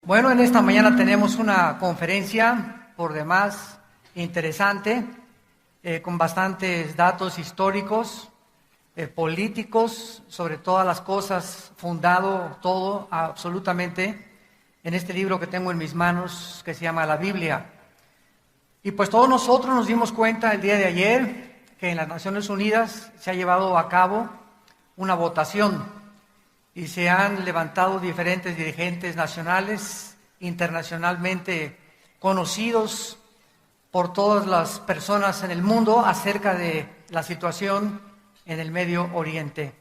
Bueno, en esta mañana tenemos una conferencia por demás interesante, con bastantes datos históricos, políticos, sobre todas las cosas, fundado todo absolutamente en este libro que tengo en mis manos, que se llama la Biblia. Y pues todos nosotros nos dimos cuenta el día de ayer que en las Naciones Unidas se ha llevado a cabo una votación y se han levantado diferentes dirigentes nacionales, internacionalmente conocidos por todas las personas en el mundo acerca de la situación en el Medio Oriente.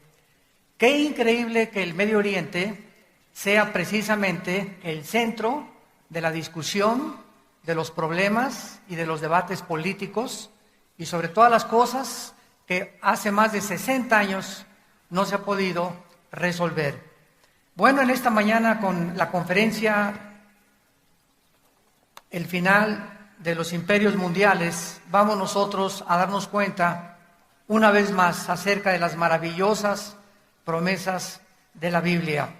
Qué increíble que el Medio Oriente sea precisamente el centro de la discusión, de los problemas y de los debates políticos y sobre todas las cosas que hace más de 60 años no se ha podido resolver. Bueno, en esta mañana con la conferencia El final de los imperios mundiales, vamos nosotros a darnos cuenta una vez más acerca de las maravillosas promesas de la Biblia.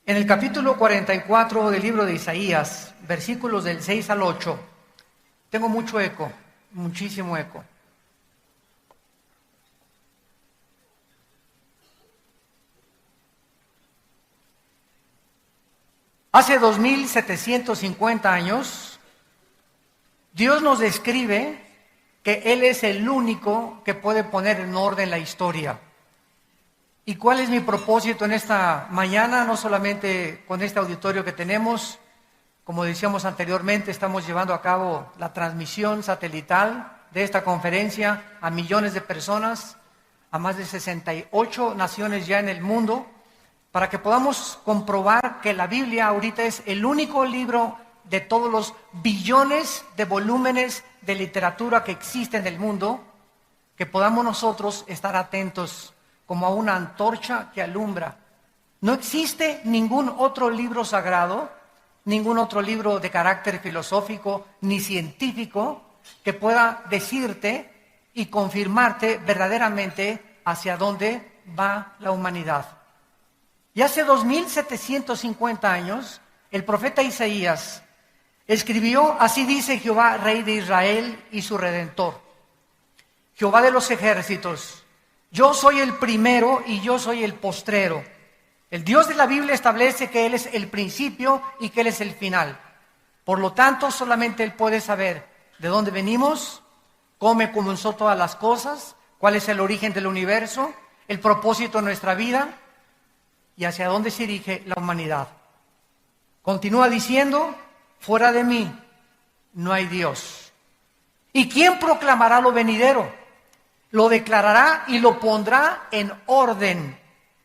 En el capítulo 44 del libro de Isaías, versículos del 6 al 8, tengo mucho eco, muchísimo eco. Hace 2750 años, Dios nos describe que Él es el único que puede poner en orden la historia. ¿Y cuál es mi propósito en esta mañana? No solamente con este auditorio que tenemos, como decíamos anteriormente, estamos llevando a cabo la transmisión satelital de esta conferencia a millones de personas, a más de 68 naciones ya en el mundo, para que podamos comprobar que la Biblia ahorita es el único libro de todos los billones de volúmenes de literatura que existen en el mundo, que podamos nosotros estar atentos como a una antorcha que alumbra. No existe ningún otro libro sagrado, ningún otro libro de carácter filosófico ni científico que pueda decirte y confirmarte verdaderamente hacia dónde va la humanidad. Y hace 2750 años, el profeta Isaías escribió: así dice Jehová, Rey de Israel y su Redentor, Jehová de los ejércitos, yo soy el primero y yo soy el postrero. El Dios de la Biblia establece que Él es el principio y que Él es el final. Por lo tanto, solamente Él puede saber de dónde venimos, cómo comenzó todas las cosas, cuál es el origen del universo, el propósito de nuestra vida y hacia dónde se dirige la humanidad. Continúa diciendo: fuera de mí no hay Dios. ¿Y quién proclamará lo venidero? Lo declarará y lo pondrá en orden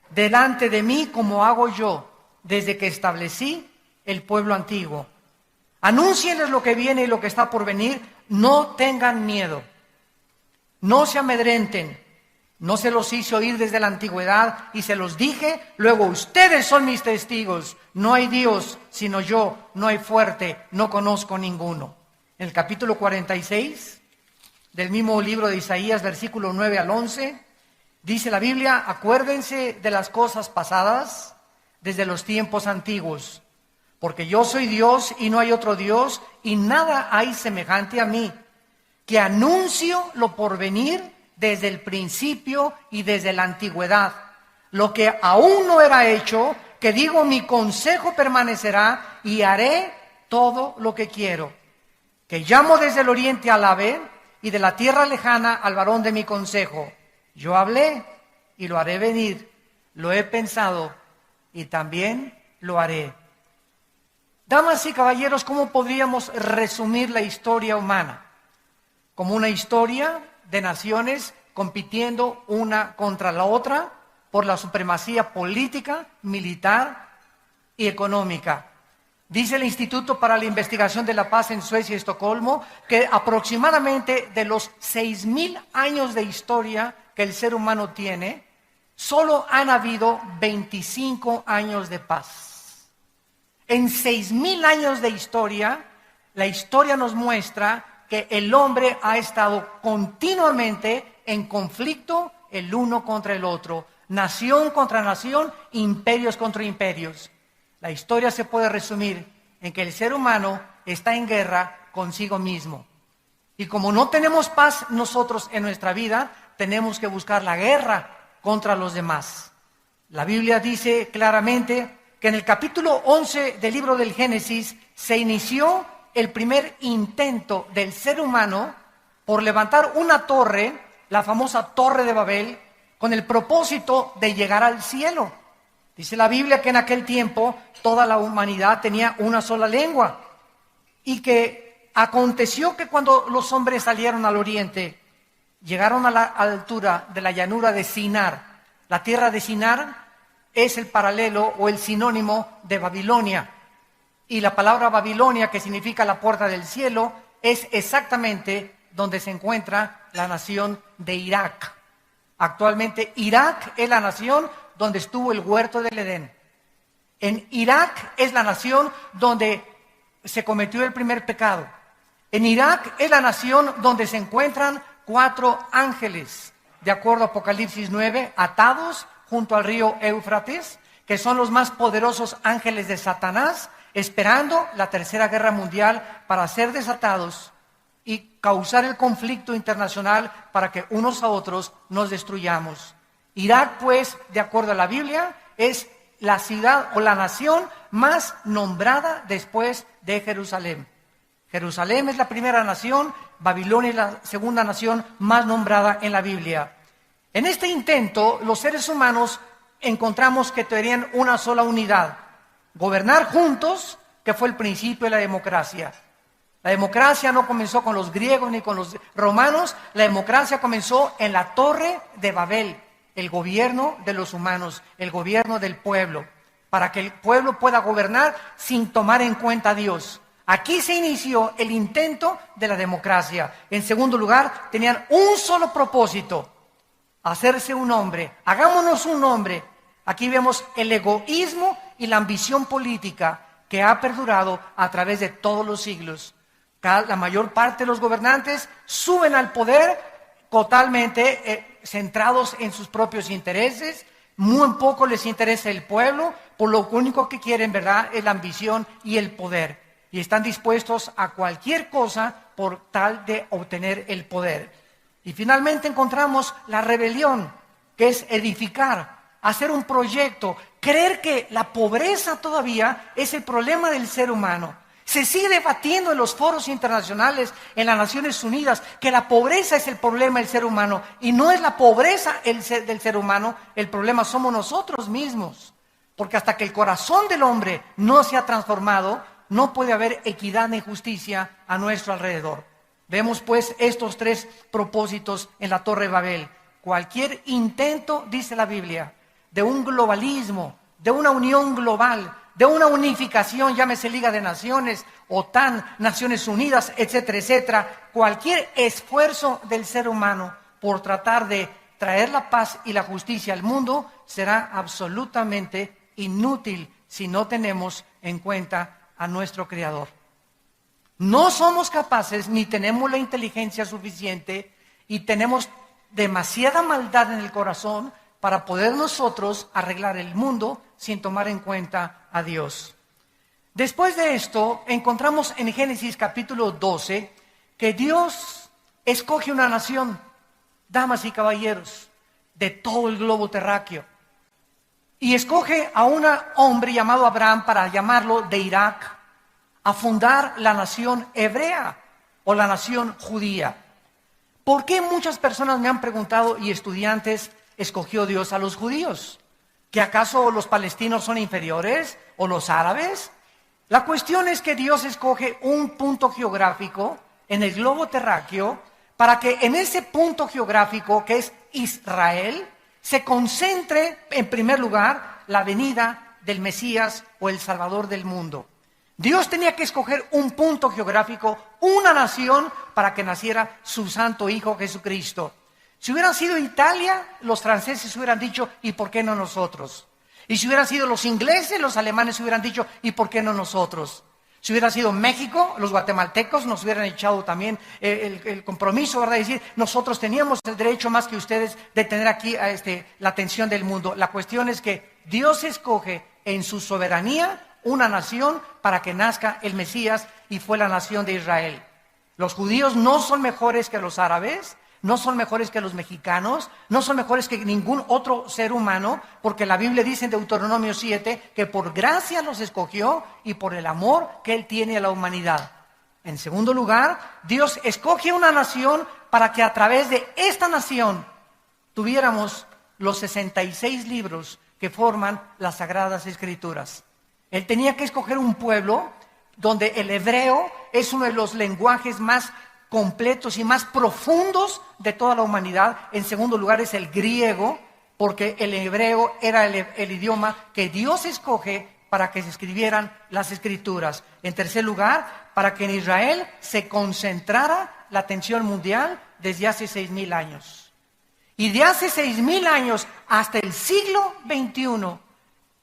delante de mí, como hago yo desde que establecí el pueblo antiguo. Anúncienles lo que viene y lo que está por venir. No tengan miedo, no se amedrenten. No se los hice oír desde la antigüedad y se los dije, luego ustedes son mis testigos. No hay Dios sino yo, no hay fuerte, no conozco ninguno. En el capítulo 46 del mismo libro de Isaías, versículo 9 al 11, dice la Biblia: acuérdense de las cosas pasadas desde los tiempos antiguos, porque yo soy Dios y no hay otro Dios, y nada hay semejante a mí, que anuncio lo porvenir desde el principio y desde la antigüedad, lo que aún no era hecho, que digo, mi consejo permanecerá y haré todo lo que quiero, que llamo desde el oriente al ave y de la tierra lejana al varón de mi consejo. Yo hablé y lo haré venir, lo he pensado y también lo haré. Damas y caballeros, ¿cómo podríamos resumir la historia humana? Como una historia de naciones compitiendo una contra la otra por la supremacía política, militar y económica. Dice el Instituto para la Investigación de la Paz en Suecia y Estocolmo que aproximadamente de los 6,000 años de historia que el ser humano tiene, solo han habido 25 años de paz. En 6,000 años de historia, la historia nos muestra que el hombre ha estado continuamente en conflicto el uno contra el otro, nación contra nación, imperios contra imperios. La historia se puede resumir en que el ser humano está en guerra consigo mismo. Y como no tenemos paz nosotros en nuestra vida, tenemos que buscar la guerra contra los demás. La Biblia dice claramente que en el capítulo 11 del libro del Génesis se inició el primer intento del ser humano por levantar una torre, la famosa Torre de Babel, con el propósito de llegar al cielo. Dice la Biblia que en aquel tiempo toda la humanidad tenía una sola lengua y que aconteció que cuando los hombres salieron al oriente, llegaron a la altura de la llanura de Sinar. La tierra de Sinar es el paralelo o el sinónimo de Babilonia. Y la palabra Babilonia, que significa la puerta del cielo, es exactamente donde se encuentra la nación de Irak. Actualmente Irak es la nación donde estuvo el huerto del Edén. En Irak es la nación donde se cometió el primer pecado. En Irak es la nación donde se encuentran 4 ángeles, de acuerdo a Apocalipsis 9, atados junto al río Éufrates, que son los más poderosos ángeles de Satanás, esperando la tercera guerra mundial para ser desatados y causar el conflicto internacional para que unos a otros nos destruyamos. Irak, pues, de acuerdo a la Biblia, es la ciudad o la nación más nombrada después de Jerusalén. Jerusalén es la primera nación, Babilonia es la segunda nación más nombrada en la Biblia. En este intento, los seres humanos encontramos que tenían una sola unidad: gobernar juntos, que fue el principio de la democracia. La democracia no comenzó con los griegos ni con los romanos, la democracia comenzó en la Torre de Babel, el gobierno de los humanos, el gobierno del pueblo, para que el pueblo pueda gobernar sin tomar en cuenta a Dios. Aquí se inició el intento de la democracia. En segundo lugar, tenían un solo propósito: hacerse un hombre. Hagámonos un hombre. Aquí vemos el egoísmo y la ambición política que ha perdurado a través de todos los siglos. La mayor parte de los gobernantes suben al poder totalmente centrados en sus propios intereses. Muy poco les interesa el pueblo, por lo único que quieren, ¿verdad?, es la ambición y el poder. Y están dispuestos a cualquier cosa por tal de obtener el poder. Y finalmente encontramos la rebelión, que es edificar, hacer un proyecto, creer que la pobreza todavía es el problema del ser humano. Se sigue debatiendo en los foros internacionales, en las Naciones Unidas, que la pobreza es el problema del ser humano. Y no es la pobreza del ser humano, el problema somos nosotros mismos. Porque hasta que el corazón del hombre no se ha transformado, no puede haber equidad ni justicia a nuestro alrededor. Vemos pues estos 3 propósitos en la Torre de Babel. Cualquier intento, dice la Biblia, de un globalismo, de una unión global, de una unificación, llámese Liga de Naciones, OTAN, Naciones Unidas, etcétera, etcétera, cualquier esfuerzo del ser humano por tratar de traer la paz y la justicia al mundo será absolutamente inútil si no tenemos en cuenta a nuestro Creador. No somos capaces ni tenemos la inteligencia suficiente y tenemos demasiada maldad en el corazón para poder nosotros arreglar el mundo sin tomar en cuenta a Dios. Después de esto, encontramos en Génesis capítulo 12 que Dios escoge una nación, damas y caballeros, de todo el globo terráqueo. Y escoge a un hombre llamado Abraham para llamarlo de Irak, a fundar la nación hebrea o la nación judía. ¿Por qué muchas personas me han preguntado y estudiantes escogió Dios a los judíos? ¿Que acaso los palestinos son inferiores o los árabes? La cuestión es que Dios escoge un punto geográfico en el globo terráqueo para que en ese punto geográfico que es Israel se concentre en primer lugar la venida del Mesías o el Salvador del mundo. Dios tenía que escoger un punto geográfico, una nación, para que naciera su santo Hijo Jesucristo. Si hubieran sido Italia, los franceses hubieran dicho, ¿y por qué no nosotros? Y si hubieran sido los ingleses, los alemanes hubieran dicho, ¿y por qué no nosotros? Si hubiera sido México, los guatemaltecos nos hubieran echado también el compromiso, ¿verdad? De decir, nosotros teníamos el derecho más que ustedes de tener aquí la atención del mundo. La cuestión es que Dios escoge en su soberanía una nación para que nazca el Mesías, y fue la nación de Israel. Los judíos no son mejores que los árabes, no son mejores que los mexicanos, no son mejores que ningún otro ser humano, porque la Biblia dice en Deuteronomio 7 que por gracia los escogió y por el amor que Él tiene a la humanidad. En segundo lugar, Dios escoge una nación para que a través de esta nación tuviéramos los 66 libros que forman las Sagradas Escrituras. Él tenía que escoger un pueblo donde el hebreo es uno de los lenguajes más completos y más profundos de toda la humanidad. En segundo lugar es el griego, porque el hebreo era el idioma que Dios escoge para que se escribieran las Escrituras. En tercer lugar, para que en Israel se concentrara la atención mundial desde hace 6,000 años. Y de hace 6,000 años hasta el siglo XXI,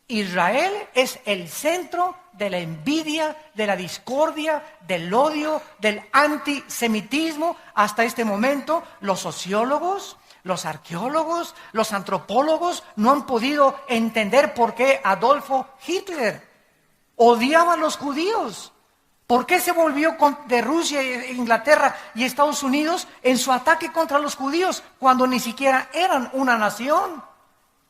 Israel es el centro de la envidia, de la discordia, del odio, del antisemitismo. Hasta este momento, los sociólogos, los arqueólogos, los antropólogos no han podido entender por qué Adolfo Hitler odiaba a los judíos. ¿Por qué se volvió de Rusia, Inglaterra y Estados Unidos en su ataque contra los judíos cuando ni siquiera eran una nación?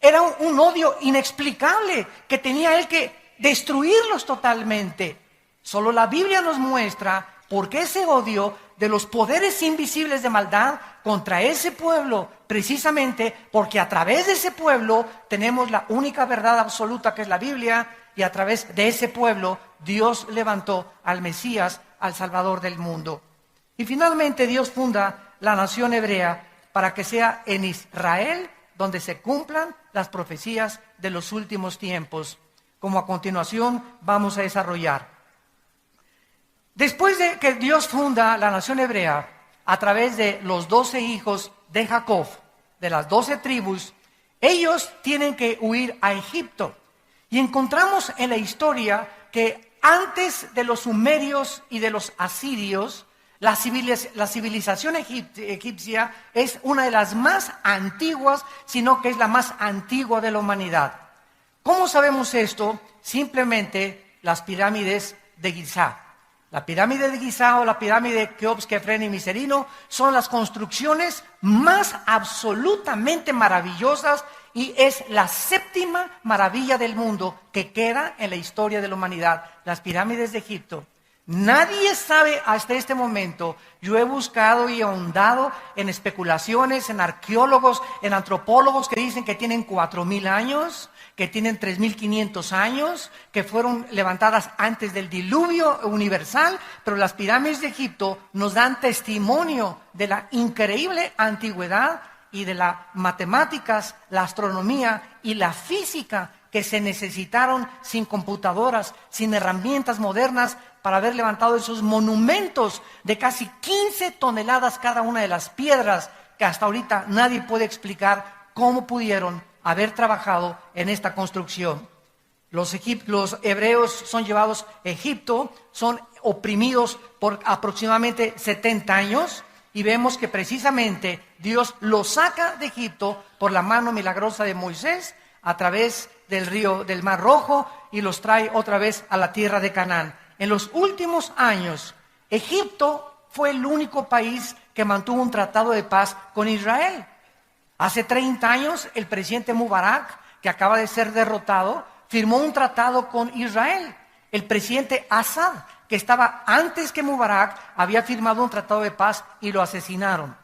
Era un odio inexplicable que tenía él que destruirlos totalmente. Solo la Biblia nos muestra por qué ese odio de los poderes invisibles de maldad contra ese pueblo, precisamente porque a través de ese pueblo tenemos la única verdad absoluta que es la Biblia, y a través de ese pueblo Dios levantó al Mesías, al Salvador del mundo. Y finalmente Dios funda la nación hebrea para que sea en Israel donde se cumplan las profecías de los últimos tiempos, como a continuación vamos a desarrollar. Después de que Dios funda la nación hebrea a través de los 12 hijos de Jacob, de las 12 tribus, ellos tienen que huir a Egipto. Y encontramos en la historia que antes de los sumerios y de los asirios, la civilización egipcia es una de las más antiguas, sino que es la más antigua de la humanidad. ¿Cómo sabemos esto? Simplemente las pirámides de Giza. La pirámide de Giza o la pirámide de Keops, Kefren y Miserino son las construcciones más absolutamente maravillosas y es la séptima maravilla del mundo que queda en la historia de la humanidad, las pirámides de Egipto. Nadie sabe hasta este momento. Yo he buscado y ahondado en especulaciones, en arqueólogos, en antropólogos que dicen que tienen 4,000 años, que tienen 3,500 años, que fueron levantadas antes del diluvio universal, pero las pirámides de Egipto nos dan testimonio de la increíble antigüedad y de las matemáticas, la astronomía y la física que se necesitaron sin computadoras, sin herramientas modernas, para haber levantado esos monumentos de casi 15 toneladas cada una de las piedras, que hasta ahorita nadie puede explicar cómo pudieron haber trabajado en esta construcción. Los hebreos son llevados a Egipto, son oprimidos por aproximadamente 70 años, y vemos que precisamente Dios los saca de Egipto por la mano milagrosa de Moisés a través del río del Mar Rojo y los trae otra vez a la tierra de Canaán. En los últimos años, Egipto fue el único país que mantuvo un tratado de paz con Israel. Hace 30 años, el presidente Mubarak, que acaba de ser derrotado, firmó un tratado con Israel. El presidente Assad, que estaba antes que Mubarak, había firmado un tratado de paz y lo asesinaron.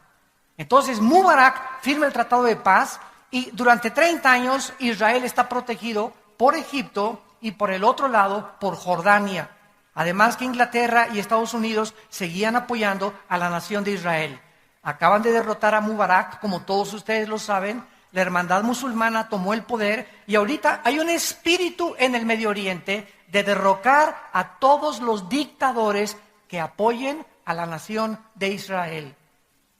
Entonces Mubarak firma el tratado de paz y durante 30 años Israel está protegido por Egipto y por el otro lado por Jordania. Además que Inglaterra y Estados Unidos seguían apoyando a la nación de Israel. Acaban de derrotar a Mubarak, como todos ustedes lo saben. La hermandad musulmana tomó el poder y ahorita hay un espíritu en el Medio Oriente de derrocar a todos los dictadores que apoyen a la nación de Israel.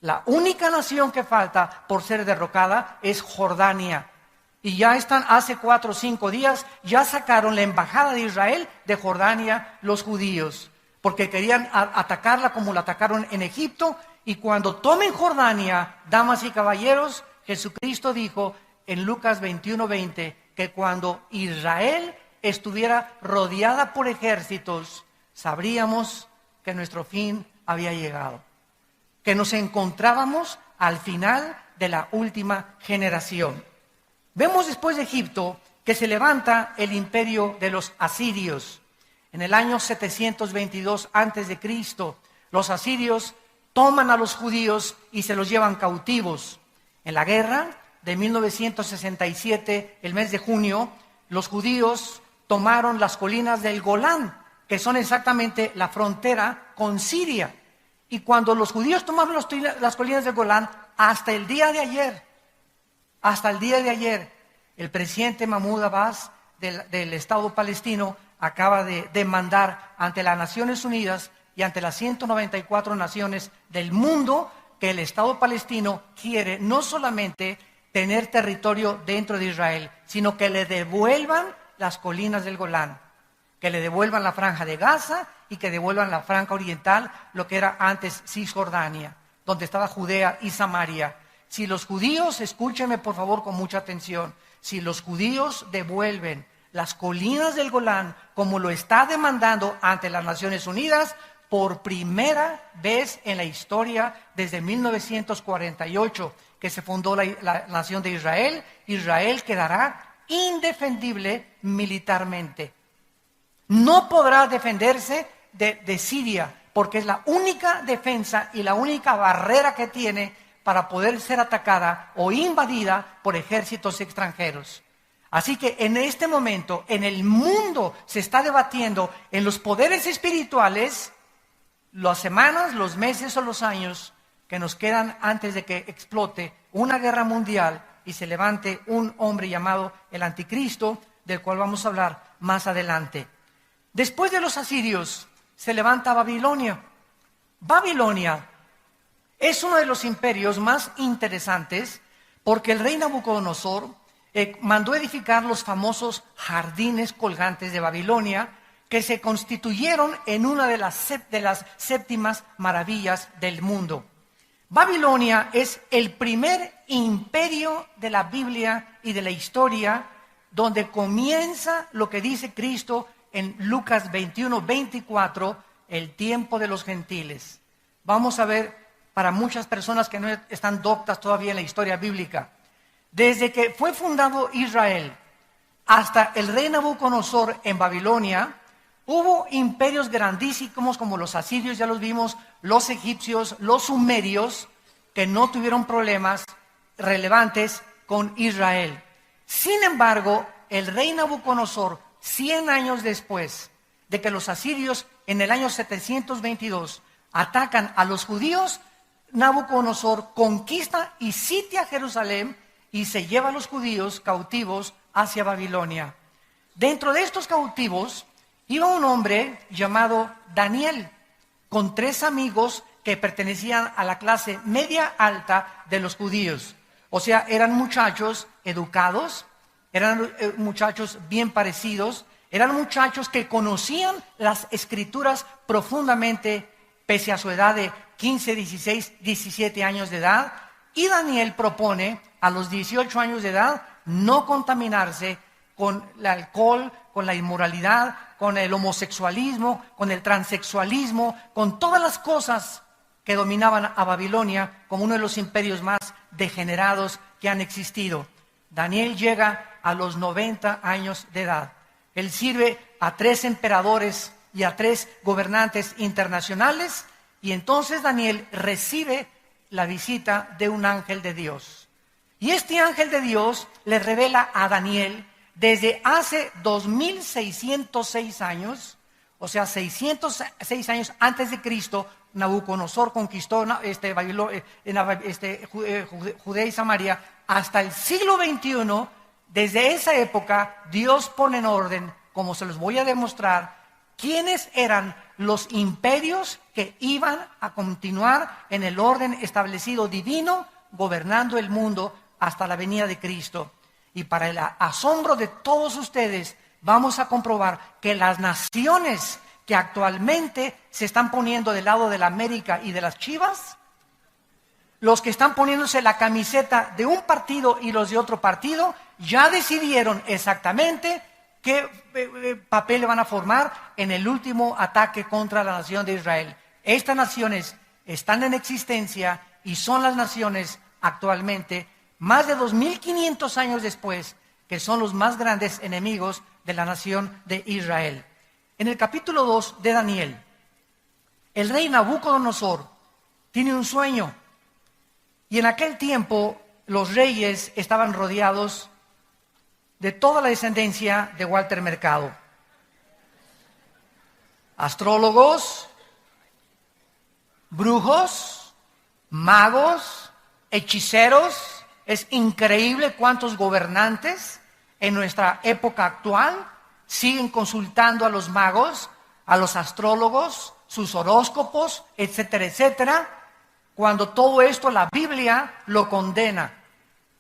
La única nación que falta por ser derrocada es Jordania. Y ya están, hace 4 o 5 días, ya sacaron la embajada de Israel de Jordania los judíos, porque querían atacarla como la atacaron en Egipto. Y cuando tomen Jordania, damas y caballeros, Jesucristo dijo en Lucas 21:20 que cuando Israel estuviera rodeada por ejércitos, sabríamos que nuestro fin había llegado, que nos encontrábamos al final de la última generación. Vemos después de Egipto que se levanta el imperio de los asirios. En el año 722 a.C., los asirios toman a los judíos y se los llevan cautivos. En la guerra de 1967, el mes de junio, los judíos tomaron las colinas del Golán, que son exactamente la frontera con Siria. Y cuando los judíos tomaron las colinas del Golán, hasta el día de ayer, el presidente Mahmoud Abbas del Estado palestino acaba de demandar ante las Naciones Unidas y ante las 194 naciones del mundo que el Estado palestino quiere no solamente tener territorio dentro de Israel, sino que le devuelvan las colinas del Golán, que le devuelvan la franja de Gaza y que devuelvan la franja oriental, lo que era antes Cisjordania, donde estaba Judea y Samaria. Si los judíos, escúchenme por favor con mucha atención, si los judíos devuelven las colinas del Golán como lo está demandando ante las Naciones Unidas, por primera vez en la historia desde 1948 que se fundó la nación de Israel, Israel quedará indefendible militarmente. No podrá defenderse de Siria, porque es la única defensa y la única barrera que tiene para poder ser atacada o invadida por ejércitos extranjeros. Así que en este momento, en el mundo se está debatiendo en los poderes espirituales las semanas, los meses o los años que nos quedan antes de que explote una guerra mundial y se levante un hombre llamado el Anticristo, del cual vamos a hablar más adelante. Después de los asirios se levanta Babilonia. Babilonia es uno de los imperios más interesantes porque el rey Nabucodonosor mandó edificar los famosos jardines colgantes de Babilonia, que se constituyeron en una de las séptimas maravillas del mundo. Babilonia es el primer imperio de la Biblia y de la historia, donde comienza lo que dice Cristo en Lucas 21:24, el tiempo de los gentiles. Vamos a ver, para muchas personas que no están doctas todavía en la historia bíblica, desde que fue fundado Israel hasta el rey Nabucodonosor en Babilonia, hubo imperios grandísimos como los asirios, ya los vimos, los egipcios, los sumerios, que no tuvieron problemas relevantes con Israel. Sin embargo, el rey Nabucodonosor, 100 años después de que los asirios en el año 722 atacan a los judíos, Nabucodonosor conquista y sitia Jerusalén y se lleva a los judíos cautivos hacia Babilonia. Dentro de estos cautivos iba un hombre llamado Daniel, con 3 amigos que pertenecían a la clase media alta de los judíos. O sea, eran muchachos educados, eran muchachos bien parecidos, eran muchachos que conocían las escrituras profundamente, pese a su edad de 15, 16, 17 años de edad. Y Daniel propone a los 18 años de edad no contaminarse con el alcohol, con la inmoralidad, con el homosexualismo, con el transexualismo, con todas las cosas que dominaban a Babilonia como uno de los imperios más degenerados que han existido. Daniel llega a los 90 años de edad. Él sirve a 3 emperadores y a 3 gobernantes internacionales, y entonces Daniel recibe la visita de un ángel de Dios. Y este ángel de Dios le revela a Daniel desde hace 2606 años, o sea, 606 años antes de Cristo, Nabucodonosor conquistó Judea y Samaria. Hasta el siglo XXI, desde esa época, Dios pone en orden, como se los voy a demostrar, quiénes eran los imperios que iban a continuar en el orden establecido divino, gobernando el mundo hasta la venida de Cristo. Y para el asombro de todos ustedes, vamos a comprobar que las naciones que actualmente se están poniendo del lado de la América y de las Chivas, los que están poniéndose la camiseta de un partido y los de otro partido, ya decidieron exactamente ¿qué papel van a formar en el último ataque contra la nación de Israel? Estas naciones están en existencia y son las naciones actualmente, más de 2500 años después, que son los más grandes enemigos de la nación de Israel. En el capítulo 2 de Daniel, el rey Nabucodonosor tiene un sueño. Y en aquel tiempo los reyes estaban rodeados de toda la descendencia de Walter Mercado. Astrólogos, brujos, magos, hechiceros. Es increíble cuántos gobernantes en nuestra época actual siguen consultando a los magos, a los astrólogos, sus horóscopos, etcétera, etcétera, cuando todo esto la Biblia lo condena.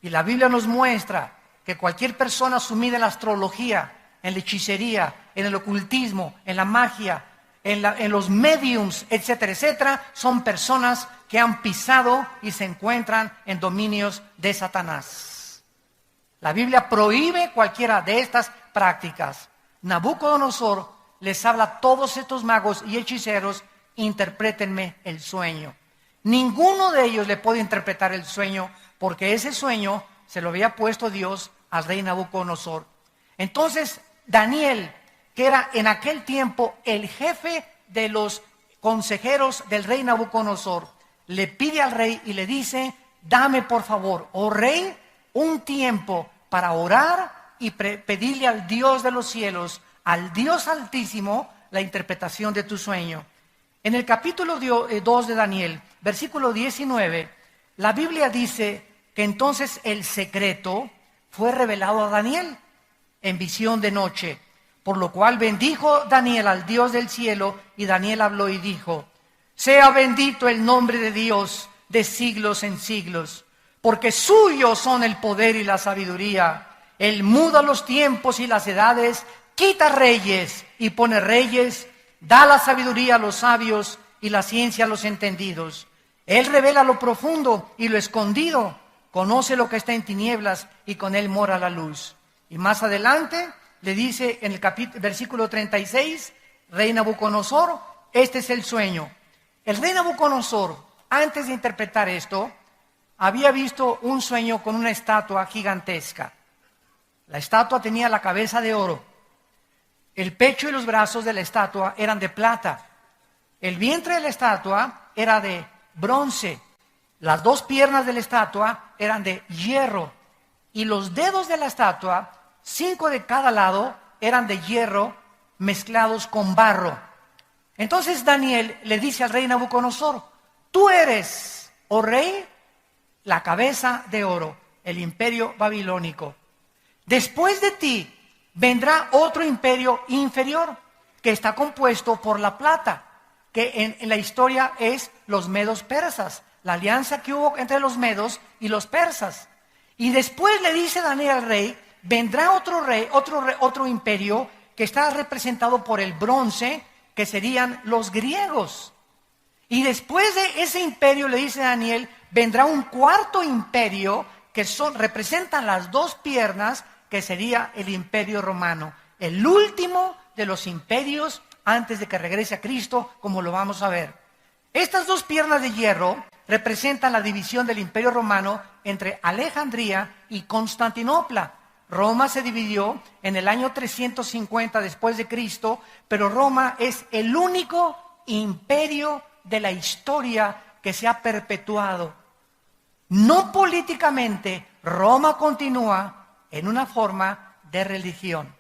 Y la Biblia nos muestra que cualquier persona sumida en la astrología, en la hechicería, en el ocultismo, en la magia, en los mediums, etcétera, etcétera, son personas que han pisado y se encuentran en dominios de Satanás. La Biblia prohíbe cualquiera de estas prácticas. Nabucodonosor les habla a todos estos magos y hechiceros: interprétenme el sueño. Ninguno de ellos le puede interpretar el sueño, porque ese sueño se lo había puesto Dios al rey Nabucodonosor. Entonces Daniel, que era en aquel tiempo el jefe de los consejeros del rey Nabucodonosor, le pide al rey y le dice: dame por favor, oh rey, un tiempo para orar y pedirle al Dios de los cielos, al Dios altísimo, la interpretación de tu sueño. En el capítulo 2 de Daniel, versículo 19, la Biblia dice que entonces el secreto fue revelado a Daniel en visión de noche, por lo cual bendijo Daniel al Dios del cielo, y Daniel habló y dijo: sea bendito el nombre de Dios de siglos en siglos, porque suyos son el poder y la sabiduría. Él muda los tiempos y las edades, quita reyes y pone reyes, da la sabiduría a los sabios y la ciencia a los entendidos. Él revela lo profundo y lo escondido, conoce lo que está en tinieblas y con él mora la luz. Y más adelante le dice en el versículo 36, rey Nabucodonosor, este es el sueño. El rey Nabucodonosor, antes de interpretar esto, había visto un sueño con una estatua gigantesca. La estatua tenía la cabeza de oro. El pecho y los brazos de la estatua eran de plata. El vientre de la estatua era de bronce. Las dos piernas de la estatua eran de hierro. Y los dedos de la estatua, 5 de cada lado, eran de hierro mezclados con barro. Entonces Daniel le dice al rey Nabucodonosor: tú eres, oh rey, la cabeza de oro, el imperio babilónico. Después de ti vendrá otro imperio inferior, que está compuesto por la plata, que en la historia es los medos persas, la alianza que hubo entre los medos y los persas. Y después le dice Daniel al rey: vendrá otro imperio que está representado por el bronce, que serían los griegos. Y después de ese imperio, le dice Daniel, vendrá un cuarto imperio que representan las dos piernas, que sería el imperio romano, el último de los imperios antes de que regrese a Cristo, como lo vamos a ver. Estas dos piernas de hierro representan la división del imperio romano entre Alejandría y Constantinopla. Roma se dividió en el año 350 después de Cristo, pero Roma es el único imperio de la historia que se ha perpetuado. No políticamente, Roma continúa en una forma de religión.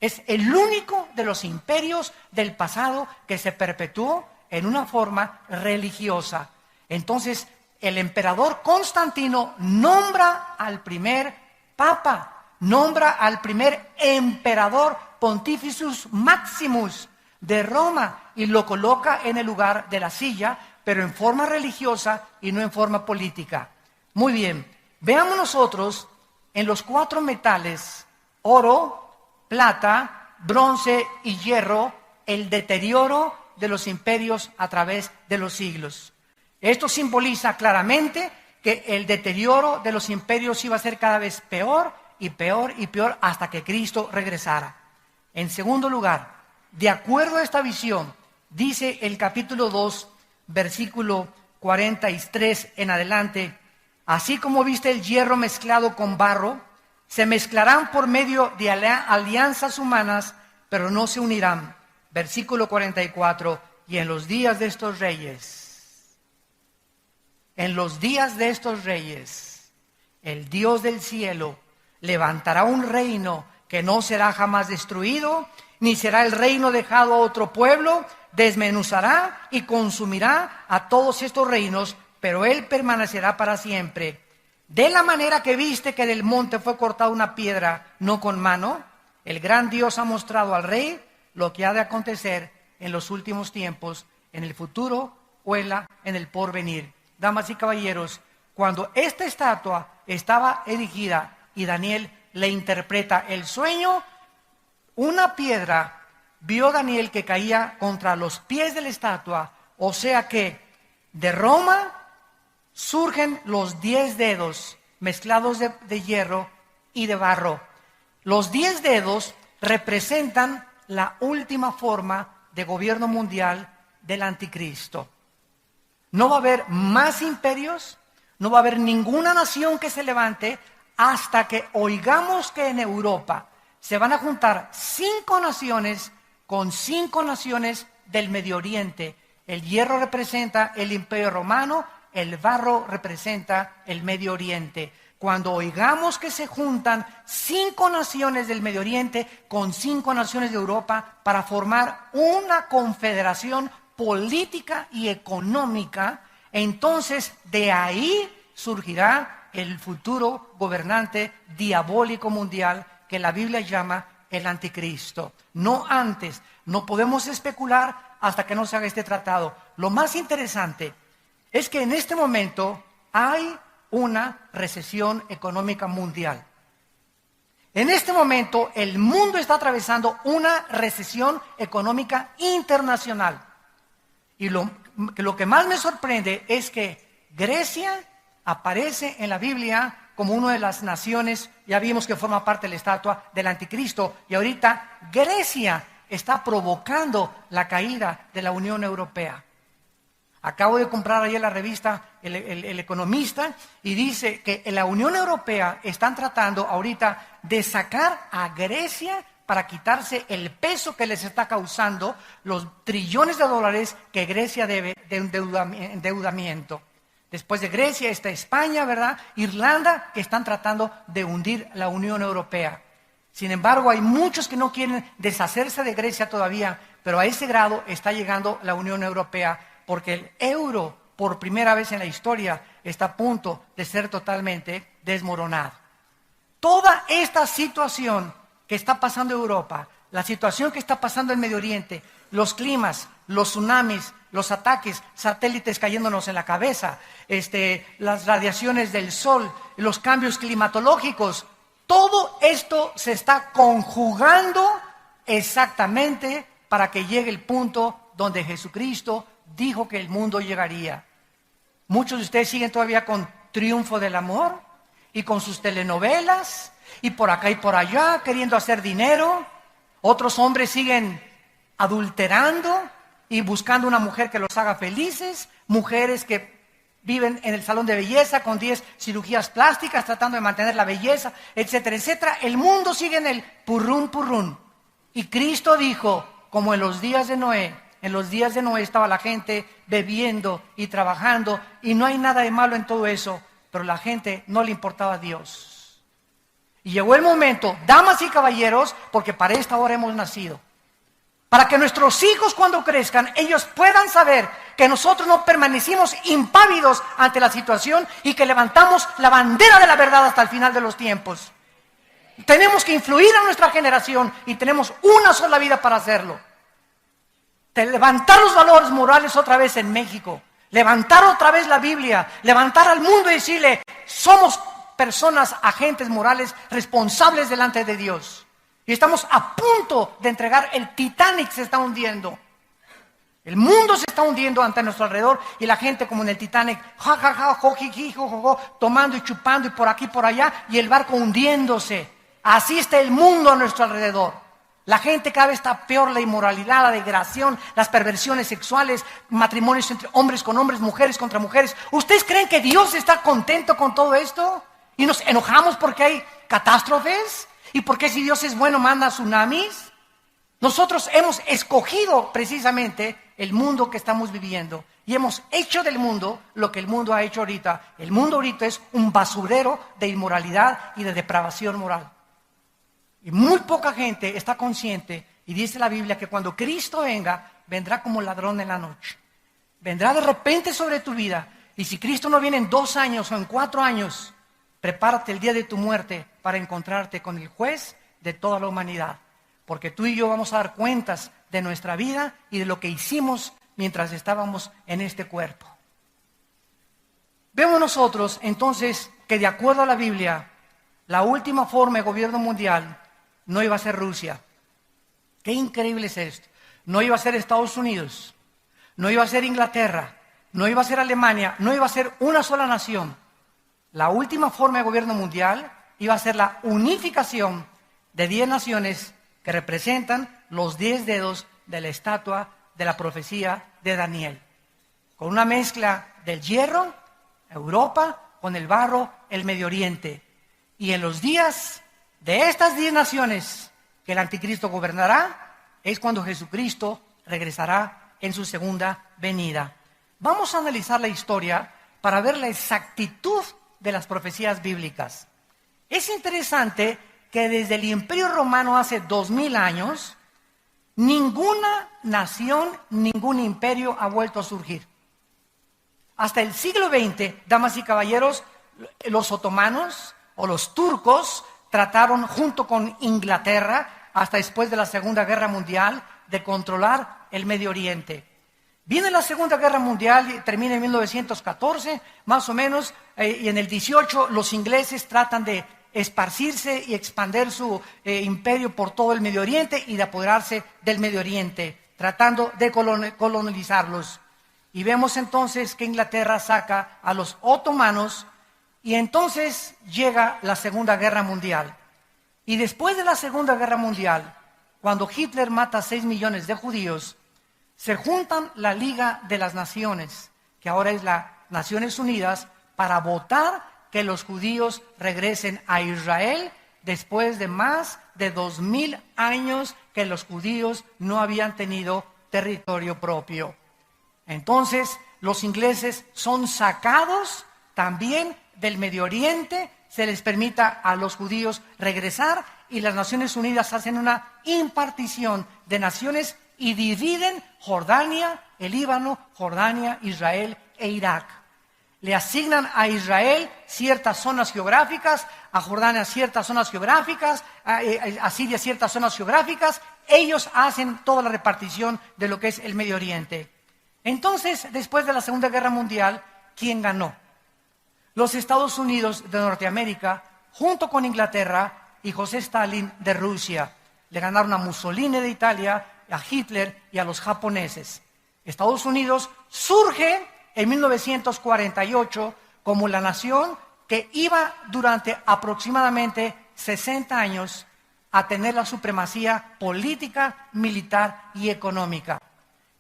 Es el único de los imperios del pasado que se perpetuó en una forma religiosa. Entonces, el emperador Constantino nombra al primer papa, nombra al primer emperador Pontificus Maximus de Roma y lo coloca en el lugar de la silla, pero en forma religiosa y no en forma política. Muy bien, veamos nosotros en los 4 metales, oro, plata, bronce y hierro, el deterioro de los imperios a través de los siglos. Esto simboliza claramente que el deterioro de los imperios iba a ser cada vez peor y peor hasta que Cristo regresara. En segundo lugar, de acuerdo a esta visión, dice el capítulo 2, versículo 43 en adelante: así como viste el hierro mezclado con barro, se mezclarán por medio de alianzas humanas, pero no se unirán. Versículo 44, y en los días de estos reyes, el Dios del cielo levantará un reino que no será jamás destruido, ni será el reino dejado a otro pueblo. Desmenuzará y consumirá a todos estos reinos, pero él permanecerá para siempre. De la manera que viste que del monte fue cortada una piedra, no con mano, el gran Dios ha mostrado al rey lo que ha de acontecer en los últimos tiempos, en el futuro o en el porvenir. Damas y caballeros, cuando esta estatua estaba erigida y Daniel le interpreta el sueño, una piedra vio Daniel que caía contra los pies de la estatua, o sea que de Roma surgen los 10 dedos mezclados de hierro y de barro. Los 10 dedos representan la última forma de gobierno mundial del anticristo. No va a haber más imperios, no va a haber ninguna nación que se levante hasta que oigamos que en Europa se van a juntar 5 naciones con 5 naciones del Medio Oriente. El hierro representa el Imperio Romano, el barro representa el Medio Oriente. Cuando oigamos que se juntan 5 naciones del Medio Oriente con 5 naciones de Europa para formar una confederación política y económica, entonces de ahí surgirá el futuro gobernante diabólico mundial que la Biblia llama el anticristo. No antes, no podemos especular hasta que no se haga este tratado. Lo más interesante es que en este momento hay una recesión económica mundial. En este momento el mundo está atravesando una recesión económica internacional. Y lo que más me sorprende es que Grecia aparece en la Biblia como una de las naciones, ya vimos que forma parte de la estatua del anticristo, y ahorita Grecia está provocando la caída de la Unión Europea. Acabo de comprar ayer la revista El Economista y dice que en la Unión Europea están tratando ahorita de sacar a Grecia para quitarse el peso que les está causando los trillones de dólares que Grecia debe de endeudamiento. Después de Grecia está España, ¿verdad? Irlanda, que están tratando de hundir la Unión Europea. Sin embargo, hay muchos que no quieren deshacerse de Grecia todavía, pero a ese grado está llegando la Unión Europea, porque el euro, por primera vez en la historia, está a punto de ser totalmente desmoronado. Toda esta situación que está pasando en Europa, la situación que está pasando en Medio Oriente, los climas, los tsunamis, los ataques, satélites cayéndonos en la cabeza, las radiaciones del sol, los cambios climatológicos, todo esto se está conjugando exactamente para que llegue el punto donde Jesucristo dijo que el mundo llegaría. Muchos de ustedes siguen todavía con Triunfo del Amor y con sus telenovelas y por acá y por allá queriendo hacer dinero. Otros hombres siguen adulterando y buscando una mujer que los haga felices, mujeres que viven en el salón de belleza con 10 cirugías plásticas tratando de mantener la belleza, etcétera, etcétera. El mundo sigue en el purrún, purrún. Y Cristo dijo, como en los días de Noé, estaba la gente bebiendo y trabajando y no hay nada de malo en todo eso, pero la gente no le importaba a Dios. Y llegó el momento, damas y caballeros, porque para esta hora hemos nacido, para que nuestros hijos cuando crezcan, ellos puedan saber que nosotros no permanecimos impávidos ante la situación y que levantamos la bandera de la verdad hasta el final de los tiempos. Tenemos que influir a nuestra generación y tenemos una sola vida para hacerlo. De levantar los valores morales otra vez en México, levantar otra vez la Biblia, levantar al mundo y decirle, somos personas, agentes morales responsables delante de Dios. Y estamos a punto de entregar, el Titanic se está hundiendo. El mundo se está hundiendo ante nuestro alrededor y la gente como en el Titanic, ja, ja, ja, jo, ji, ji, jo, jo, jo, tomando y chupando y por aquí, por allá, y el barco hundiéndose. Así está el mundo a nuestro alrededor. La gente cada vez está peor, la inmoralidad, la degradación, las perversiones sexuales, matrimonios entre hombres con hombres, mujeres contra mujeres. ¿Ustedes creen que Dios está contento con todo esto? ¿Y nos enojamos porque hay catástrofes? ¿Y porque si Dios es bueno manda tsunamis? Nosotros hemos escogido precisamente el mundo que estamos viviendo y hemos hecho del mundo lo que el mundo ha hecho ahorita. El mundo ahorita es un basurero de inmoralidad y de depravación moral. Y muy poca gente está consciente, y dice la Biblia que cuando Cristo venga, vendrá como ladrón en la noche. Vendrá de repente sobre tu vida. Y si Cristo no viene en 2 años o en 4 años, prepárate el día de tu muerte para encontrarte con el juez de toda la humanidad. Porque tú y yo vamos a dar cuentas de nuestra vida y de lo que hicimos mientras estábamos en este cuerpo. Vemos nosotros entonces que de acuerdo a la Biblia, la última forma de gobierno mundial no iba a ser Rusia. Qué increíble es esto. No iba a ser Estados Unidos, no iba a ser Inglaterra, no iba a ser Alemania, no iba a ser una sola nación. La última forma de gobierno mundial iba a ser la unificación de 10 naciones que representan los 10 dedos de la estatua de la profecía de Daniel. Con una mezcla del hierro, Europa, con el barro, el Medio Oriente. Y en los días de estas 10 naciones que el anticristo gobernará, es cuando Jesucristo regresará en su segunda venida. Vamos a analizar la historia para ver la exactitud de las profecías bíblicas. Es interesante que desde el Imperio Romano hace 2000 años, ninguna nación, ningún imperio ha vuelto a surgir. Hasta el siglo XX, damas y caballeros, los otomanos o los turcos trataron junto con Inglaterra, hasta después de la Segunda Guerra Mundial, de controlar el Medio Oriente. Viene la Segunda Guerra Mundial y termina en 1914, más o menos, y en el 18 los ingleses tratan de esparcirse y expandir su imperio por todo el Medio Oriente y de apoderarse del Medio Oriente, tratando de colonizarlos. Y vemos entonces que Inglaterra saca a los otomanos y entonces llega la Segunda Guerra Mundial. Y después de la Segunda Guerra Mundial, cuando Hitler mata a 6 millones de judíos, se juntan la Liga de las Naciones, que ahora es las Naciones Unidas, para votar que los judíos regresen a Israel después de más de 2000 años que los judíos no habían tenido territorio propio. Entonces, los ingleses son sacados también del Medio Oriente, se les permita a los judíos regresar y las Naciones Unidas hacen una impartición de naciones y dividen Jordania, el Líbano, Jordania, Israel e Irak. Le asignan a Israel ciertas zonas geográficas, a Jordania ciertas zonas geográficas, a Siria ciertas zonas geográficas. Ellos hacen toda la repartición de lo que es el Medio Oriente. Entonces, después de la Segunda Guerra Mundial, ¿quién ganó? Los Estados Unidos de Norteamérica, junto con Inglaterra y José Stalin de Rusia. Le ganaron a Mussolini de Italia, a Hitler y a los japoneses. Estados Unidos surge en 1948 como la nación que iba durante aproximadamente 60 años a tener la supremacía política, militar y económica.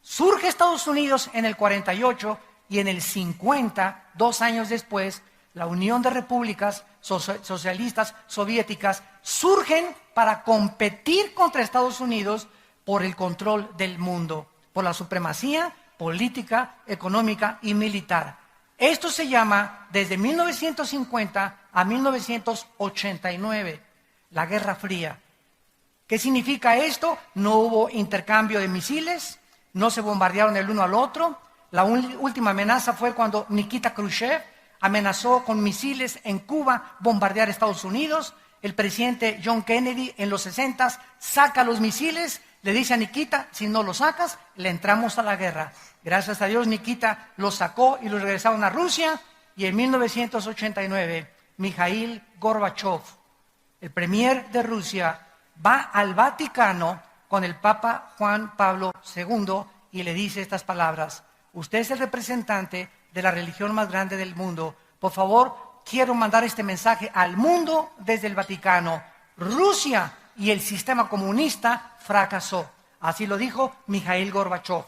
Surge Estados Unidos en el 48 y en el 50, 2 años después, la Unión de Repúblicas Socialistas Soviéticas surgen para competir contra Estados Unidos por el control del mundo, por la supremacía política, económica y militar. Esto se llama, desde 1950 a 1989, la Guerra Fría. ¿Qué significa esto? No hubo intercambio de misiles, no se bombardearon el uno al otro. La última amenaza fue cuando Nikita Khrushchev amenazó con misiles en Cuba bombardear Estados Unidos. El presidente John Kennedy en los 60 saca los misiles, le dice a Nikita, si no los sacas, le entramos a la guerra. Gracias a Dios, Nikita los sacó y los regresaron a Rusia. Y en 1989, Mikhail Gorbachev, el premier de Rusia, va al Vaticano con el Papa Juan Pablo II y le dice estas palabras: usted es el representante de la religión más grande del mundo. Por favor, quiero mandar este mensaje al mundo desde el Vaticano. Rusia y el sistema comunista fracasó. Así lo dijo Mikhail Gorbachev.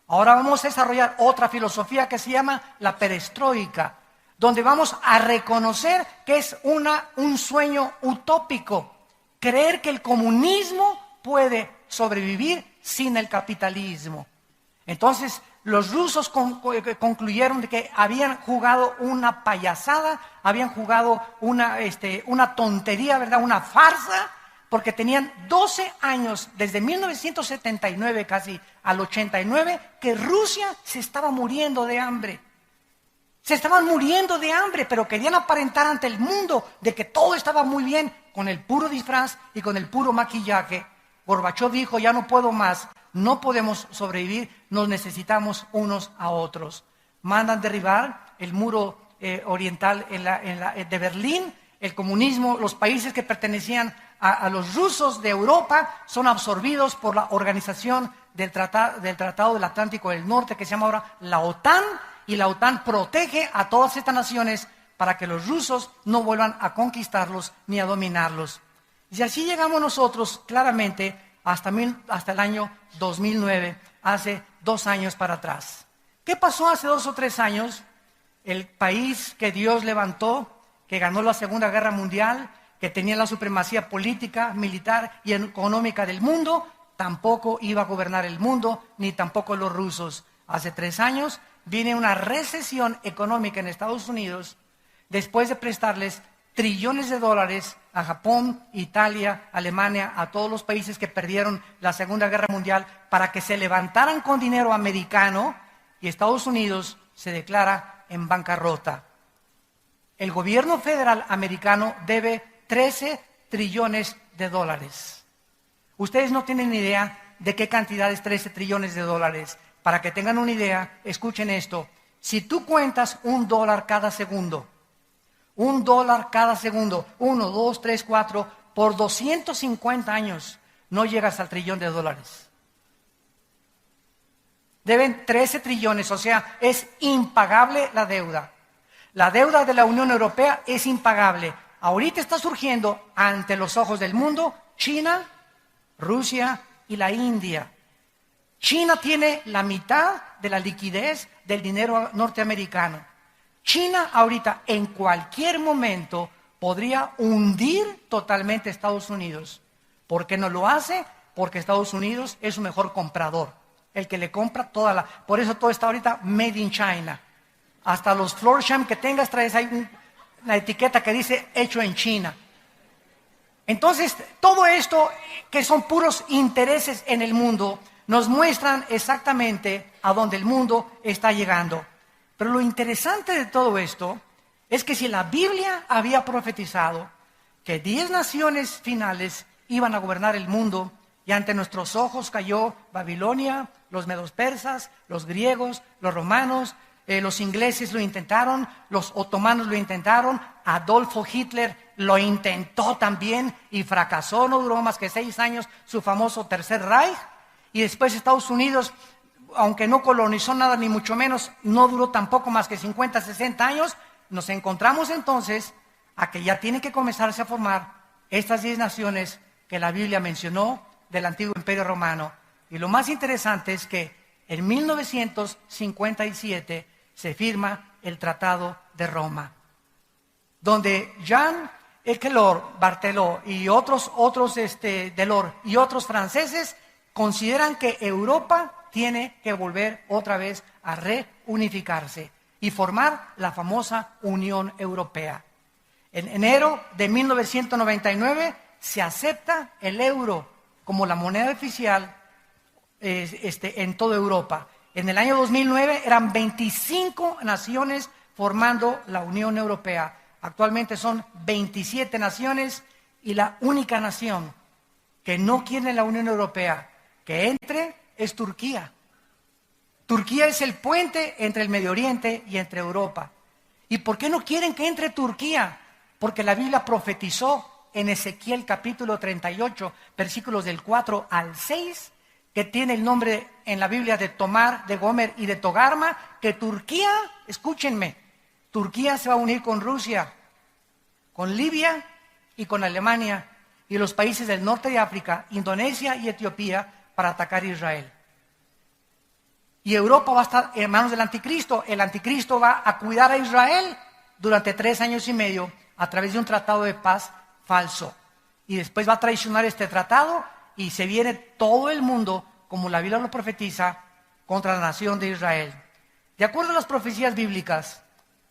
Ahora vamos a desarrollar otra filosofía que se llama la perestroika, donde vamos a reconocer que es un sueño utópico, creer que el comunismo puede sobrevivir sin el capitalismo. Entonces, los rusos concluyeron de que habían jugado una payasada, habían jugado una tontería, ¿verdad? Una farsa, porque tenían 12 años, desde 1979 casi al 89, que Rusia se estaba muriendo de hambre. Se estaban muriendo de hambre, pero querían aparentar ante el mundo de que todo estaba muy bien con el puro disfraz y con el puro maquillaje. Gorbachev dijo: ya no puedo más, no podemos sobrevivir, nos necesitamos unos a otros. Mandan derribar el muro oriental de Berlín. El comunismo, los países que pertenecían a los rusos de Europa son absorbidos por la organización del Tratado del Atlántico del Norte, que se llama ahora la OTAN, y la OTAN protege a todas estas naciones para que los rusos no vuelvan a conquistarlos ni a dominarlos. Y así llegamos nosotros claramente hasta el año 2009, hace 2 años para atrás. ¿Qué pasó hace 2 o 3 años? El país que Dios levantó, que ganó la Segunda Guerra Mundial, que tenía la supremacía política, militar y económica del mundo, tampoco iba a gobernar el mundo, ni tampoco los rusos. Hace 3 años viene una recesión económica en Estados Unidos, después de prestarles trillones de dólares a Japón, Italia, Alemania, a todos los países que perdieron la Segunda Guerra Mundial para que se levantaran con dinero americano, y Estados Unidos se declara en bancarrota. El gobierno federal americano debe 13 trillones de dólares. Ustedes no tienen ni idea de qué cantidad es 13 trillones de dólares. Para que tengan una idea, escuchen esto. Si tú cuentas $1 cada segundo, $1 cada segundo, 1, 2, 3, 4, por 250 años, no llegas al trillón de dólares. Deben 13 trillones, o sea, es impagable la deuda. La deuda de la Unión Europea es impagable. Ahorita está surgiendo ante los ojos del mundo China, Rusia y la India. China tiene la mitad de la liquidez del dinero norteamericano. China ahorita en cualquier momento podría hundir totalmente a Estados Unidos. ¿Por qué no lo hace? Porque Estados Unidos es su mejor comprador, el que le compra por eso todo está ahorita made in China. Hasta los Florsheim que tengas traes ahí una etiqueta que dice hecho en China. Entonces, todo esto que son puros intereses en el mundo nos muestran exactamente a dónde el mundo está llegando. Pero lo interesante de todo esto es que si la Biblia había profetizado que 10 naciones finales iban a gobernar el mundo, y ante nuestros ojos cayó Babilonia, los medos persas, los griegos, los romanos, los ingleses lo intentaron, los otomanos lo intentaron, Adolfo Hitler lo intentó también y fracasó, no duró más que 6 años su famoso Tercer Reich, y después Estados Unidos, aunque no colonizó nada ni mucho menos, no duró tampoco más que 50, 60 años. Nos encontramos entonces a que ya tienen que comenzarse a formar estas 10 naciones que la Biblia mencionó del antiguo Imperio Romano. Y lo más interesante es que en 1957 se firma el Tratado de Roma, donde Jean Ekelor, Barteló y otros Delors y otros franceses consideran que Europa tiene que volver otra vez a reunificarse y formar la famosa Unión Europea. En enero de 1999 se acepta el euro como la moneda oficial en toda Europa. En el año 2009 eran 25 naciones formando la Unión Europea. Actualmente son 27 naciones y la única nación que no quiere la Unión Europea que entre es Turquía. Turquía es el puente entre el Medio Oriente y entre Europa. ¿Y por qué no quieren que entre Turquía? Porque la Biblia profetizó en Ezequiel capítulo 38, versículos del 4 al 6, que tiene el nombre en la Biblia de Tomar, de Gomer y de Togarma, que Turquía, escúchenme, Turquía se va a unir con Rusia, con Libia y con Alemania y los países del norte de África, Indonesia y Etiopía, para atacar a Israel. Y Europa va a estar en manos del anticristo. El anticristo va a cuidar a Israel durante 3 años y medio a través de un tratado de paz falso. Y después va a traicionar este tratado y se viene todo el mundo, como la Biblia lo profetiza, contra la nación de Israel. De acuerdo a las profecías bíblicas,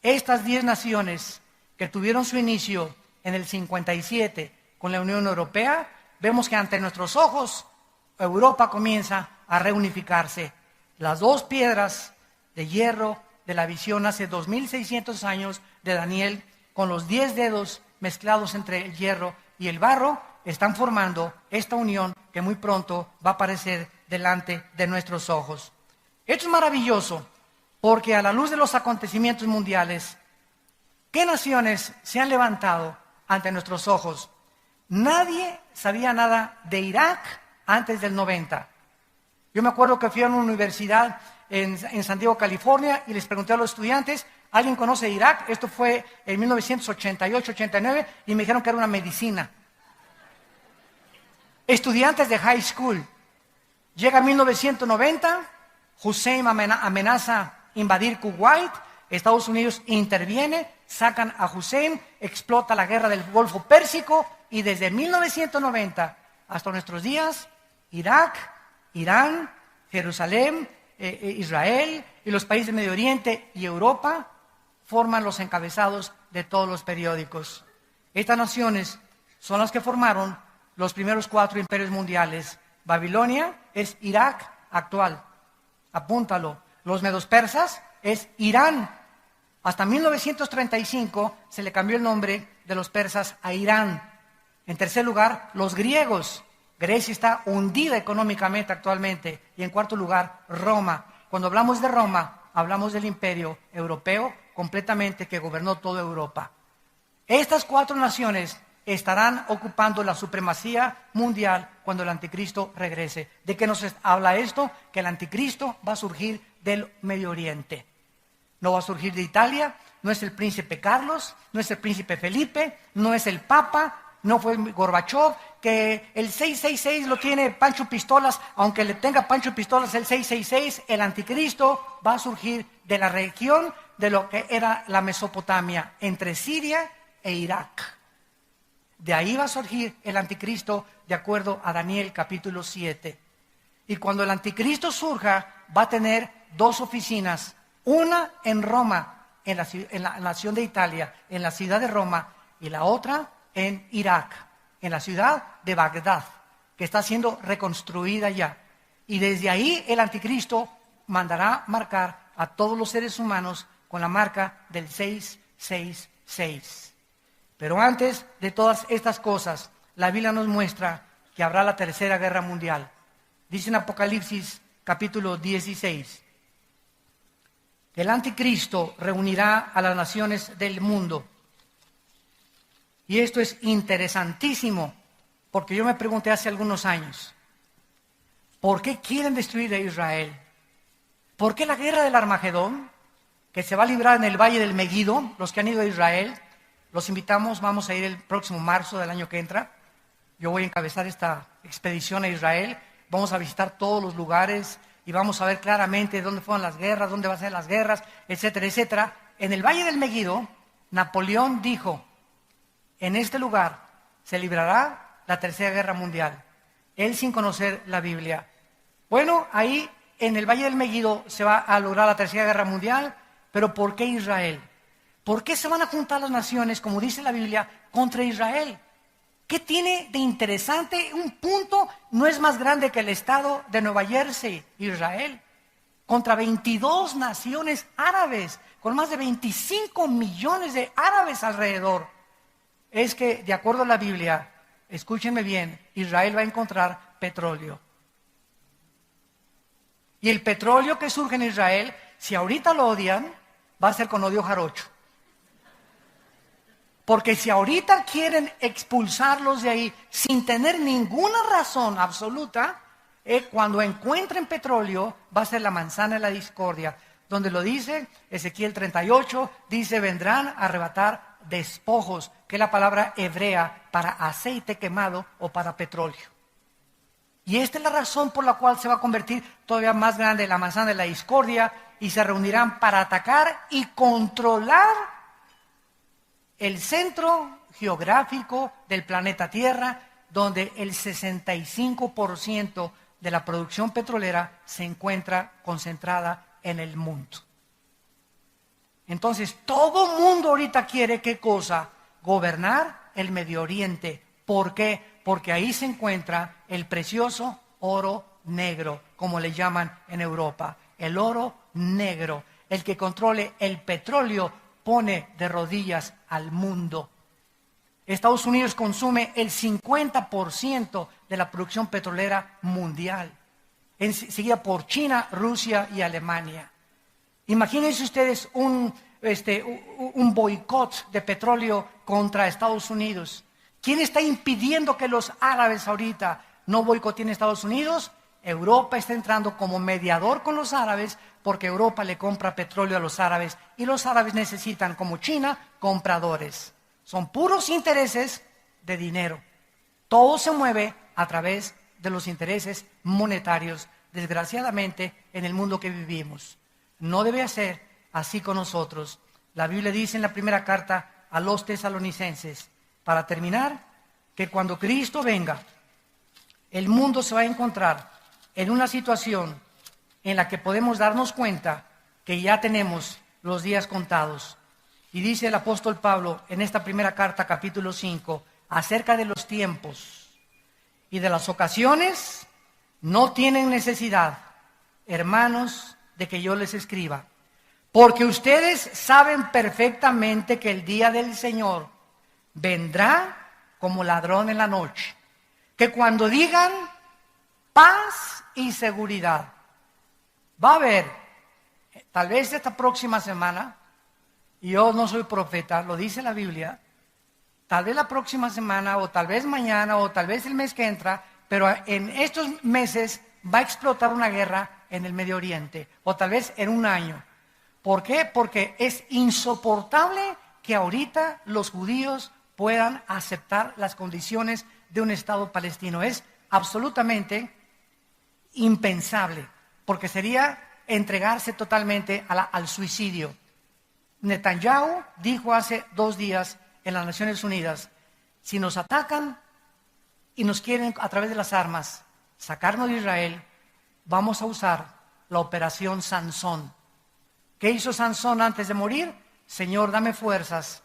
estas 10 naciones que tuvieron su inicio en el 57 con la Unión Europea, vemos que ante nuestros ojos Europa comienza a reunificarse. Las 2 piedras de hierro de la visión hace 2600 años de Daniel, con los 10 dedos mezclados entre el hierro y el barro, están formando esta unión que muy pronto va a aparecer delante de nuestros ojos. Esto es maravilloso, porque a la luz de los acontecimientos mundiales, ¿qué naciones se han levantado ante nuestros ojos? Nadie sabía nada de Irak antes del 90. Yo me acuerdo que fui a una universidad en San Diego, California, y les pregunté a los estudiantes, ¿alguien conoce Irak? Esto fue en 1988-89, y me dijeron que era una medicina. Estudiantes de high school. Llega 1990, Hussein amenaza invadir Kuwait, Estados Unidos interviene, sacan a Hussein, explota la guerra del Golfo Pérsico, y desde 1990 hasta nuestros días, Irak, Irán, Jerusalén, Israel y los países del Medio Oriente y Europa forman los encabezados de todos los periódicos. Estas naciones son las que formaron los primeros 4 imperios mundiales. Babilonia es Irak actual, apúntalo. Los medos persas es Irán. Hasta 1935 se le cambió el nombre de los persas a Irán. En tercer lugar, los griegos. Grecia está hundida económicamente actualmente. Y en cuarto lugar, Roma. Cuando hablamos de Roma, hablamos del imperio europeo completamente que gobernó toda Europa. Estas 4 naciones estarán ocupando la supremacía mundial cuando el anticristo regrese. ¿De qué nos habla esto? Que el anticristo va a surgir del Medio Oriente. No va a surgir de Italia, no es el príncipe Carlos, no es el príncipe Felipe, no es el Papa, no fue Gorbachev, que el 666 lo tiene Pancho Pistolas, aunque le tenga Pancho Pistolas el 666, el anticristo va a surgir de la región de lo que era la Mesopotamia, entre Siria e Irak. De ahí va a surgir el anticristo de acuerdo a Daniel capítulo 7. Y cuando el anticristo surja, va a tener 2 oficinas, una en Roma, en la nación de Italia, en la ciudad de Roma, y la otra en Irak, en la ciudad de Bagdad, que está siendo reconstruida ya. Y desde ahí el anticristo mandará marcar a todos los seres humanos con la marca del 666. Pero antes de todas estas cosas, la Biblia nos muestra que habrá la tercera guerra mundial. Dice en Apocalipsis capítulo 16, el anticristo reunirá a las naciones del mundo. Y esto es interesantísimo, porque yo me pregunté hace algunos años, ¿por qué quieren destruir a Israel? ¿Por qué la guerra del Armagedón, que se va a librar en el Valle del Megido? Los que han ido a Israel, los invitamos, vamos a ir el próximo marzo del año que entra. Yo voy a encabezar esta expedición a Israel, vamos a visitar todos los lugares y vamos a ver claramente dónde fueron las guerras, dónde van a ser las guerras, etcétera, etcétera. En el Valle del Megido, Napoleón dijo, en este lugar se librará la tercera guerra mundial. Él sin conocer la Biblia. Bueno, ahí en el Valle del Megido se va a lograr la tercera guerra mundial, pero ¿por qué Israel? ¿Por qué se van a juntar las naciones, como dice la Biblia, contra Israel? ¿Qué tiene de interesante? Un punto no es más grande que el estado de Nueva Jersey, Israel, contra 22 naciones árabes, con más de 25 millones de árabes alrededor. Es que, de acuerdo a la Biblia, escúchenme bien, Israel va a encontrar petróleo. Y el petróleo que surge en Israel, si ahorita lo odian, va a ser con odio jarocho. Porque si ahorita quieren expulsarlos de ahí sin tener ninguna razón absoluta, Cuando encuentren petróleo, va a ser la manzana de la discordia. Donde lo dice, Ezequiel 38, dice, vendrán a arrebatar despojos, que es la palabra hebrea para aceite quemado o para petróleo. Y esta es la razón por la cual se va a convertir todavía más grande la manzana de la discordia y se reunirán para atacar y controlar el centro geográfico del planeta Tierra, donde el 65% de la producción petrolera se encuentra concentrada en el mundo. Entonces, todo mundo ahorita quiere, ¿qué cosa? Gobernar el Medio Oriente. ¿Por qué? Porque ahí se encuentra el precioso oro negro, como le llaman en Europa. El oro negro, el que controle el petróleo, pone de rodillas al mundo. Estados Unidos consume el 50% de la producción petrolera mundial, seguida por China, Rusia y Alemania. Imagínense ustedes un boicot de petróleo contra Estados Unidos. ¿Quién está impidiendo que los árabes ahorita no boicoteen a Estados Unidos? Europa está entrando como mediador con los árabes porque Europa le compra petróleo a los árabes y los árabes necesitan, como China, compradores. Son puros intereses de dinero. Todo se mueve a través de los intereses monetarios, desgraciadamente, en el mundo que vivimos. No debe ser así con nosotros. La Biblia dice en la primera carta a los tesalonicenses, para terminar, que cuando Cristo venga, el mundo se va a encontrar en una situación en la que podemos darnos cuenta que ya tenemos los días contados. Y dice el apóstol Pablo en esta primera carta, capítulo 5, acerca de los tiempos y de las ocasiones, no tienen necesidad, hermanos, de que yo les escriba, porque ustedes saben perfectamente que el día del Señor vendrá como ladrón en la noche, que cuando digan paz y seguridad, va a haber, tal vez esta próxima semana, y yo no soy profeta, lo dice la Biblia, tal vez la próxima semana, o tal vez mañana, o tal vez el mes que entra, pero en estos meses va a explotar una guerra en el Medio Oriente, o tal vez en un año. ¿Por qué? Porque es insoportable que ahorita los judíos puedan aceptar las condiciones de un Estado palestino. Es absolutamente impensable, porque sería entregarse totalmente al suicidio. Netanyahu dijo hace 2 días en las Naciones Unidas, si nos atacan y nos quieren a través de las armas sacarnos de Israel, vamos a usar la operación Sansón. ¿Qué hizo Sansón antes de morir? Señor, dame fuerzas,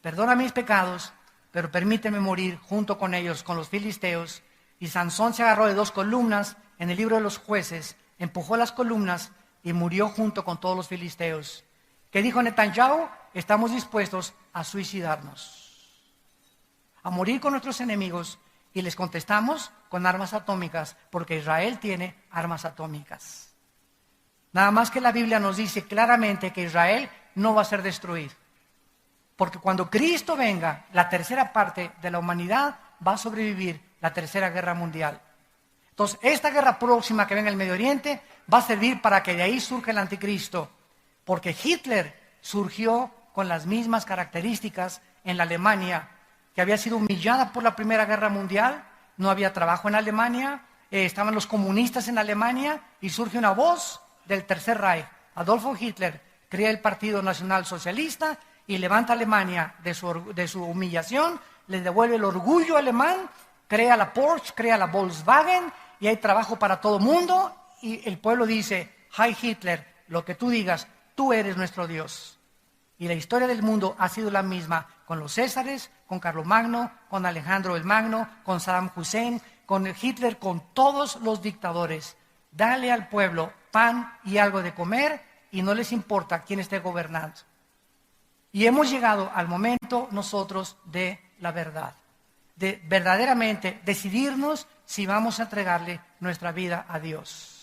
perdona mis pecados, pero permíteme morir junto con ellos, con los filisteos. Y Sansón se agarró de 2 columnas en el libro de los jueces, empujó las columnas y murió junto con todos los filisteos. ¿Qué dijo Netanyahu? Estamos dispuestos a suicidarnos, a morir con nuestros enemigos, y les contestamos con armas atómicas, porque Israel tiene armas atómicas. Nada más que la Biblia nos dice claramente que Israel no va a ser destruido, porque cuando Cristo venga, la tercera parte de la humanidad va a sobrevivir la tercera guerra mundial. Entonces, esta guerra próxima que venga en el Medio Oriente va a servir para que de ahí surja el anticristo, porque Hitler surgió con las mismas características en la Alemania, que había sido humillada por la Primera Guerra Mundial, no había trabajo en Alemania, estaban los comunistas en Alemania, y surge una voz del Tercer Reich. Adolfo Hitler crea el Partido Nacional Socialista y levanta a Alemania de su humillación, le devuelve el orgullo alemán, crea la Porsche, crea la Volkswagen, y hay trabajo para todo mundo, y el pueblo dice, Heil Hitler, lo que tú digas, tú eres nuestro Dios. Y la historia del mundo ha sido la misma con los Césares, con Carlomagno, con Alejandro el Magno, con Saddam Hussein, con Hitler, con todos los dictadores. Dale al pueblo pan y algo de comer y no les importa quién esté gobernando. Y hemos llegado al momento nosotros de la verdad, de verdaderamente decidirnos si vamos a entregarle nuestra vida a Dios.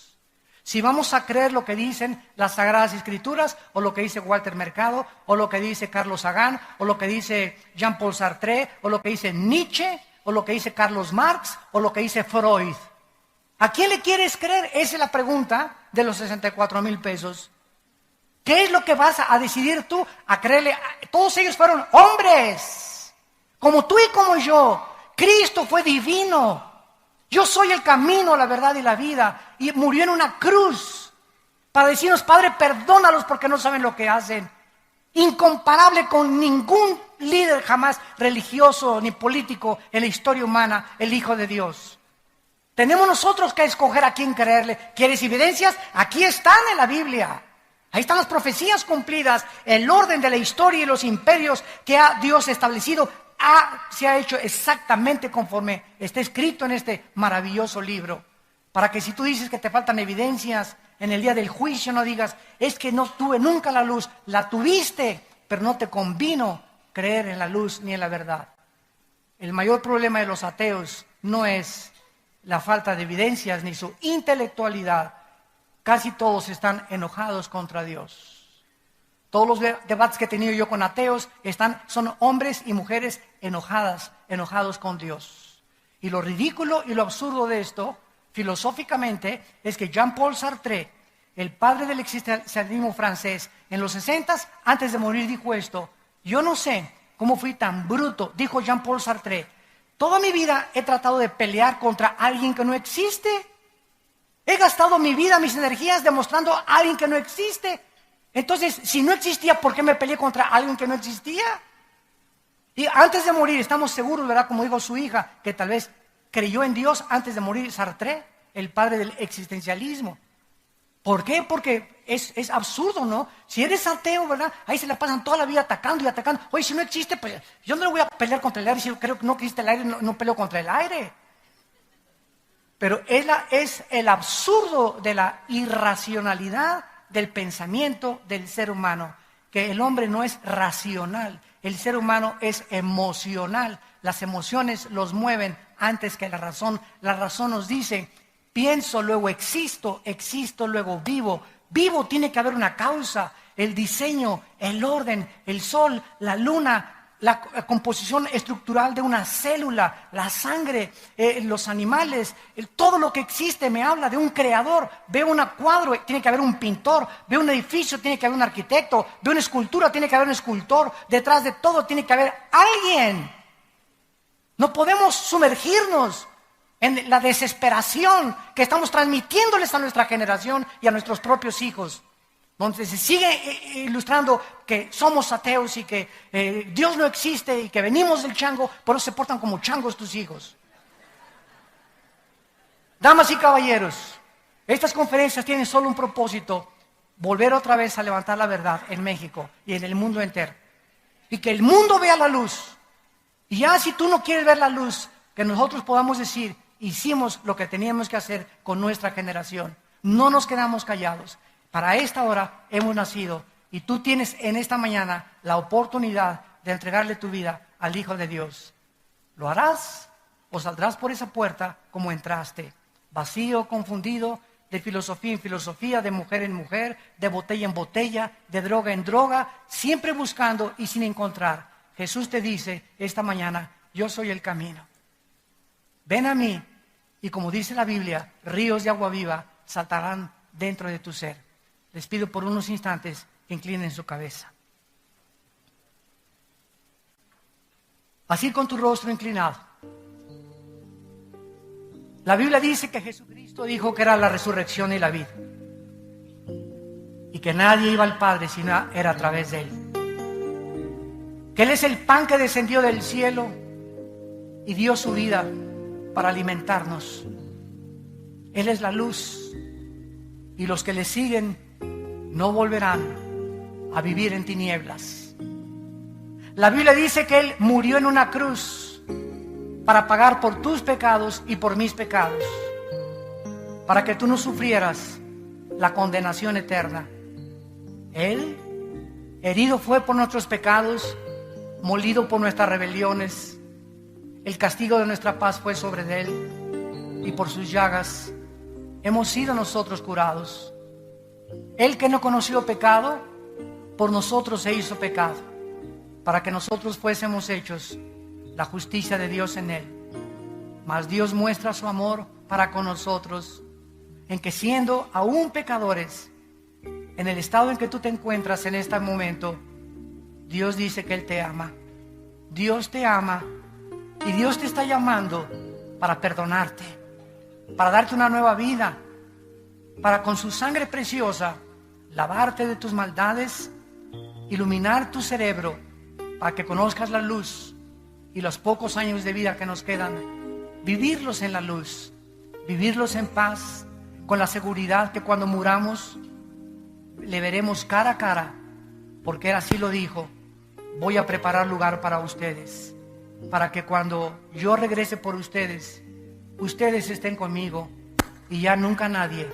Si vamos a creer lo que dicen las Sagradas Escrituras, o lo que dice Walter Mercado, o lo que dice Carlos Sagan, o lo que dice Jean-Paul Sartre, o lo que dice Nietzsche, o lo que dice Carlos Marx, o lo que dice Freud. ¿A quién le quieres creer? Esa es la pregunta de los 64,000 pesos. ¿Qué es lo que vas a decidir tú a creerle? Todos ellos fueron hombres, como tú y como yo. Cristo fue divino. Yo soy el camino, la verdad y la vida. Y murió en una cruz para decirnos, Padre, perdónalos porque no saben lo que hacen. Incomparable con ningún líder jamás religioso ni político en la historia humana, el Hijo de Dios. Tenemos nosotros que escoger a quién creerle. ¿Quieres evidencias? Aquí están en la Biblia. Ahí están las profecías cumplidas. El orden de la historia y los imperios que ha Dios establecido se ha hecho exactamente conforme está escrito en este maravilloso libro. Para que si tú dices que te faltan evidencias en el día del juicio, no digas, es que no tuve nunca la luz. La tuviste, pero no te convino creer en la luz ni en la verdad. El mayor problema de los ateos no es la falta de evidencias ni su intelectualidad. Casi todos están enojados contra Dios. Todos los debates que he tenido yo con ateos son hombres y mujeres enojados con Dios. Y lo ridículo y lo absurdo de esto, filosóficamente, es que Jean-Paul Sartre, el padre del existencialismo francés, en los 60, antes de morir, dijo esto: yo no sé cómo fui tan bruto, dijo Jean-Paul Sartre. Toda mi vida he tratado de pelear contra alguien que no existe. He gastado mi vida, mis energías demostrando a alguien que no existe. Entonces, si no existía, ¿por qué me peleé contra alguien que no existía? Y antes de morir, estamos seguros, ¿verdad? Como dijo su hija, que tal vez creyó en Dios antes de morir, Sartre, el padre del existencialismo. ¿Por qué? Porque es absurdo, ¿no? Si eres ateo, ¿verdad? Ahí se la pasan toda la vida atacando y atacando. Oye, si no existe, pues yo no le voy a pelear contra el aire. Si yo creo que no existe el aire, no peleo contra el aire. Pero es el absurdo de la irracionalidad del pensamiento del ser humano, que el hombre no es racional, el ser humano es emocional. Las emociones los mueven antes que la razón. La razón nos dice, pienso, luego existo, existo, luego vivo. Vivo, tiene que haber una causa, el diseño, el orden, el sol, la luna, la composición estructural de una célula, la sangre, los animales, todo lo que existe me habla de un creador. Veo un cuadro, tiene que haber un pintor. Veo un edificio, tiene que haber un arquitecto. Veo una escultura, tiene que haber un escultor. Detrás de todo tiene que haber alguien. No podemos sumergirnos en la desesperación que estamos transmitiéndoles a nuestra generación y a nuestros propios hijos, donde se sigue ilustrando que somos ateos y que Dios no existe y que venimos del chango, por eso se portan como changos tus hijos. Damas y caballeros, estas conferencias tienen solo un propósito: volver otra vez a levantar la verdad en México y en el mundo entero. Y que el mundo vea la luz. Y ya si tú no quieres ver la luz, que nosotros podamos decir, hicimos lo que teníamos que hacer con nuestra generación. No nos quedamos callados. Para esta hora hemos nacido y tú tienes en esta mañana la oportunidad de entregarle tu vida al Hijo de Dios. ¿Lo harás o saldrás por esa puerta como entraste? Vacío, confundido, de filosofía en filosofía, de mujer en mujer, de botella en botella, de droga en droga, siempre buscando y sin encontrar. Jesús te dice esta mañana, yo soy el camino. Ven a mí y, como dice la Biblia, ríos de agua viva saltarán dentro de tu ser. Les pido por unos instantes que inclinen su cabeza. Así con tu rostro inclinado. La Biblia dice que Jesucristo dijo que era la resurrección y la vida. Y que nadie iba al Padre si no era a través de Él. Que Él es el pan que descendió del cielo y dio su vida para alimentarnos. Él es la luz y los que le siguen no volverán a vivir en tinieblas. La Biblia dice que Él murió en una cruz para pagar por tus pecados y por mis pecados, para que tú no sufrieras la condenación eterna. Él, herido fue por nuestros pecados, molido por nuestras rebeliones. El castigo de nuestra paz fue sobre Él, y por sus llagas hemos sido nosotros curados. Él, que no conoció pecado, por nosotros se hizo pecado, para que nosotros fuésemos hechos la justicia de Dios en Él. Mas Dios muestra su amor para con nosotros, en que siendo aún pecadores, en el estado en que tú te encuentras en este momento, Dios dice que Él te ama. Dios te ama y Dios te está llamando para perdonarte, para darte una nueva vida, para con su sangre preciosa lavarte de tus maldades, iluminar tu cerebro para que conozcas la luz y los pocos años de vida que nos quedan, vivirlos en la luz, vivirlos en paz, con la seguridad que cuando muramos le veremos cara a cara, porque Él así lo dijo: voy a preparar lugar para ustedes, para que cuando yo regrese por ustedes, ustedes estén conmigo y ya nunca nadie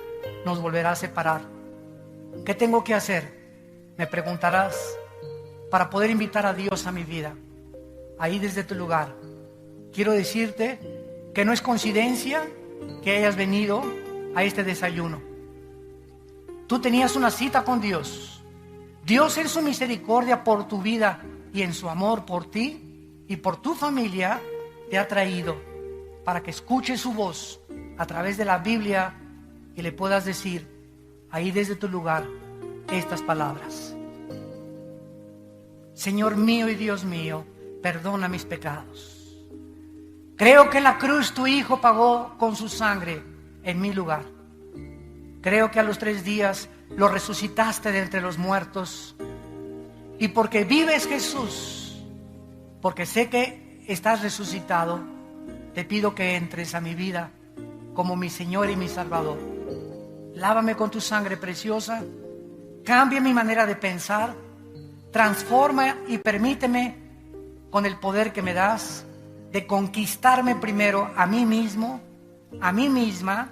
nos volverá a separar. ¿Qué tengo que hacer?, me preguntarás, para poder invitar a Dios a mi vida. Ahí desde tu lugar quiero decirte que no es coincidencia que hayas venido a este desayuno. Tú tenías una cita con Dios. Dios en su misericordia por tu vida y en su amor por ti y por tu familia te ha traído para que escuches su voz a través de la Biblia y le puedas decir ahí desde tu lugar estas palabras: Señor mío y Dios mío, perdona mis pecados. Creo que en la cruz tu Hijo pagó con su sangre en mi lugar. Creo que a los 3 días lo resucitaste de entre los muertos. Y porque vives, Jesús, porque sé que estás resucitado, te pido que entres a mi vida como mi Señor y mi Salvador. Lávame con tu sangre preciosa, cambia mi manera de pensar, transforma y permíteme, con el poder que me das, de conquistarme primero a mí mismo, a mí misma,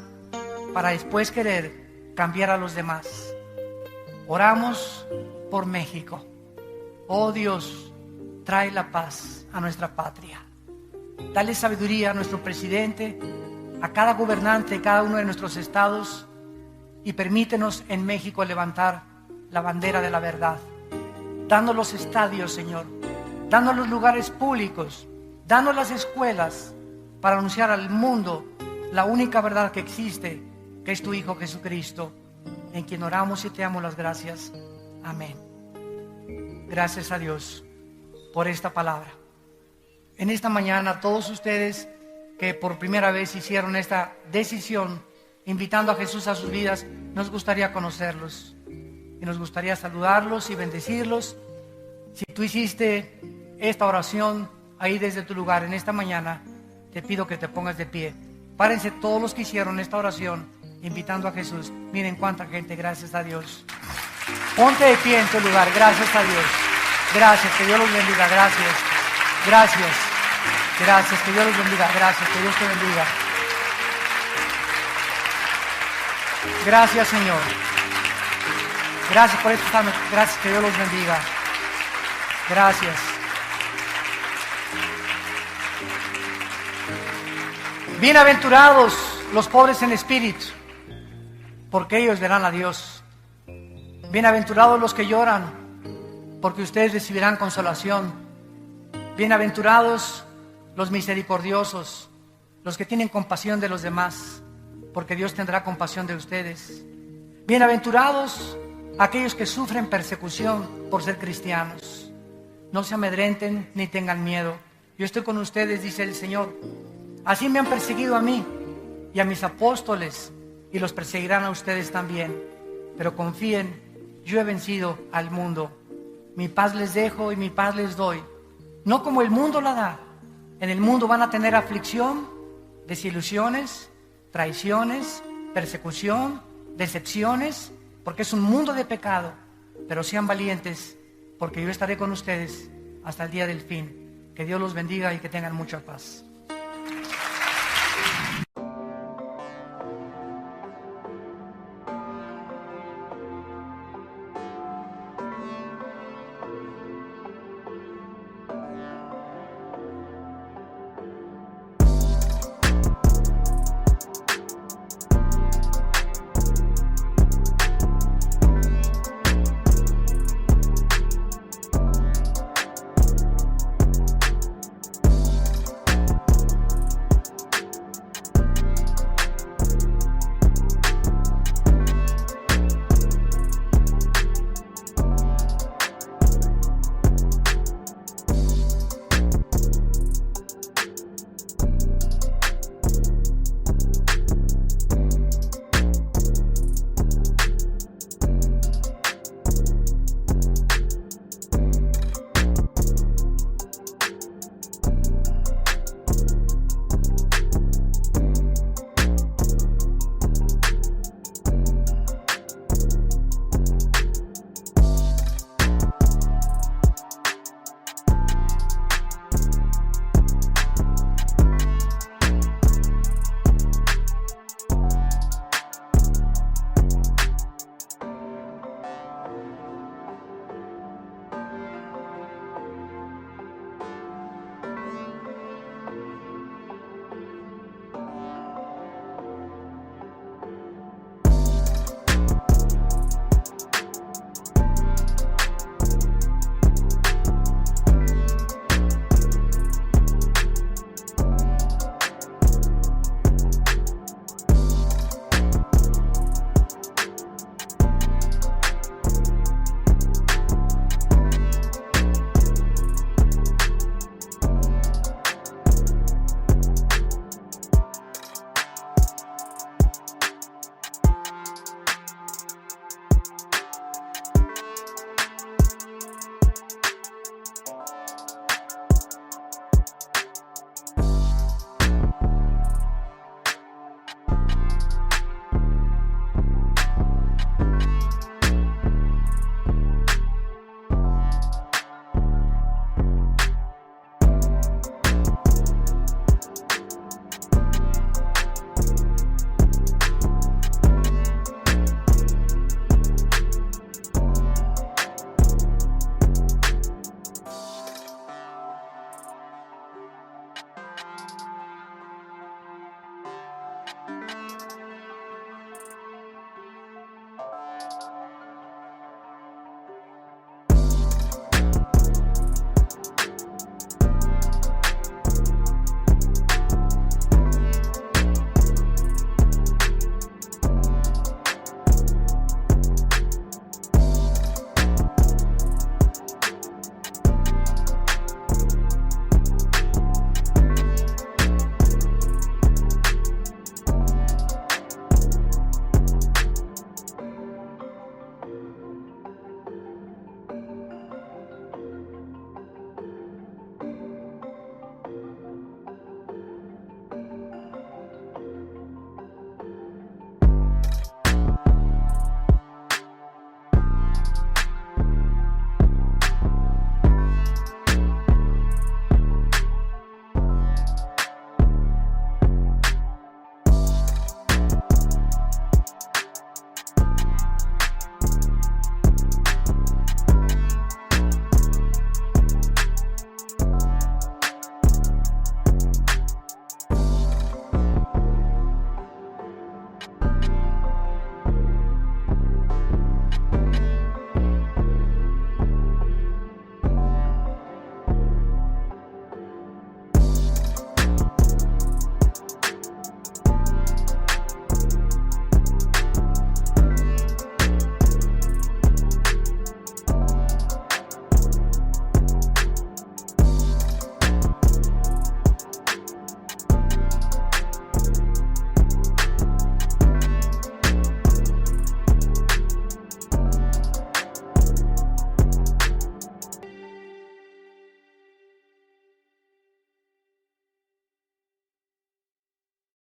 para después querer cambiar a los demás. Oramos por México. Oh Dios, trae la paz a nuestra patria. Dale sabiduría a nuestro presidente, a cada gobernante de cada uno de nuestros estados, y permítenos en México levantar la bandera de la verdad. Danos los estadios, Señor, danos los lugares públicos, danos las escuelas para anunciar al mundo la única verdad que existe, que es tu Hijo Jesucristo, en quien oramos y te damos las gracias. Amén. Gracias a Dios por esta palabra. En esta mañana, todos ustedes que por primera vez hicieron esta decisión, invitando a Jesús a sus vidas, nos gustaría conocerlos y nos gustaría saludarlos y bendecirlos. Si tú hiciste esta oración ahí desde tu lugar en esta mañana, te pido que te pongas de pie. Párense todos los que hicieron esta oración invitando a Jesús. Miren cuánta gente, gracias a Dios. Ponte de pie en tu lugar, gracias a Dios. Gracias, que Dios los bendiga, gracias. Gracias, gracias, que Dios los bendiga, gracias, que Dios te bendiga. Gracias, Señor. Gracias por esto, gracias, que Dios los bendiga. Gracias. Bienaventurados los pobres en espíritu, porque ellos verán a Dios. Bienaventurados los que lloran, porque ustedes recibirán consolación. Bienaventurados los misericordiosos, los que tienen compasión de los demás, porque Dios tendrá compasión de ustedes. Bienaventurados aquellos que sufren persecución por ser cristianos. No se amedrenten ni tengan miedo. Yo estoy con ustedes, dice el Señor. Así me han perseguido a mí y a mis apóstoles, y los perseguirán a ustedes también. Pero confíen, yo he vencido al mundo. Mi paz les dejo y mi paz les doy, no como el mundo la da. En el mundo van a tener aflicción, desilusiones, traiciones, persecución, decepciones, porque es un mundo de pecado. Pero sean valientes, porque yo estaré con ustedes hasta el día del fin. Que Dios los bendiga y que tengan mucha paz.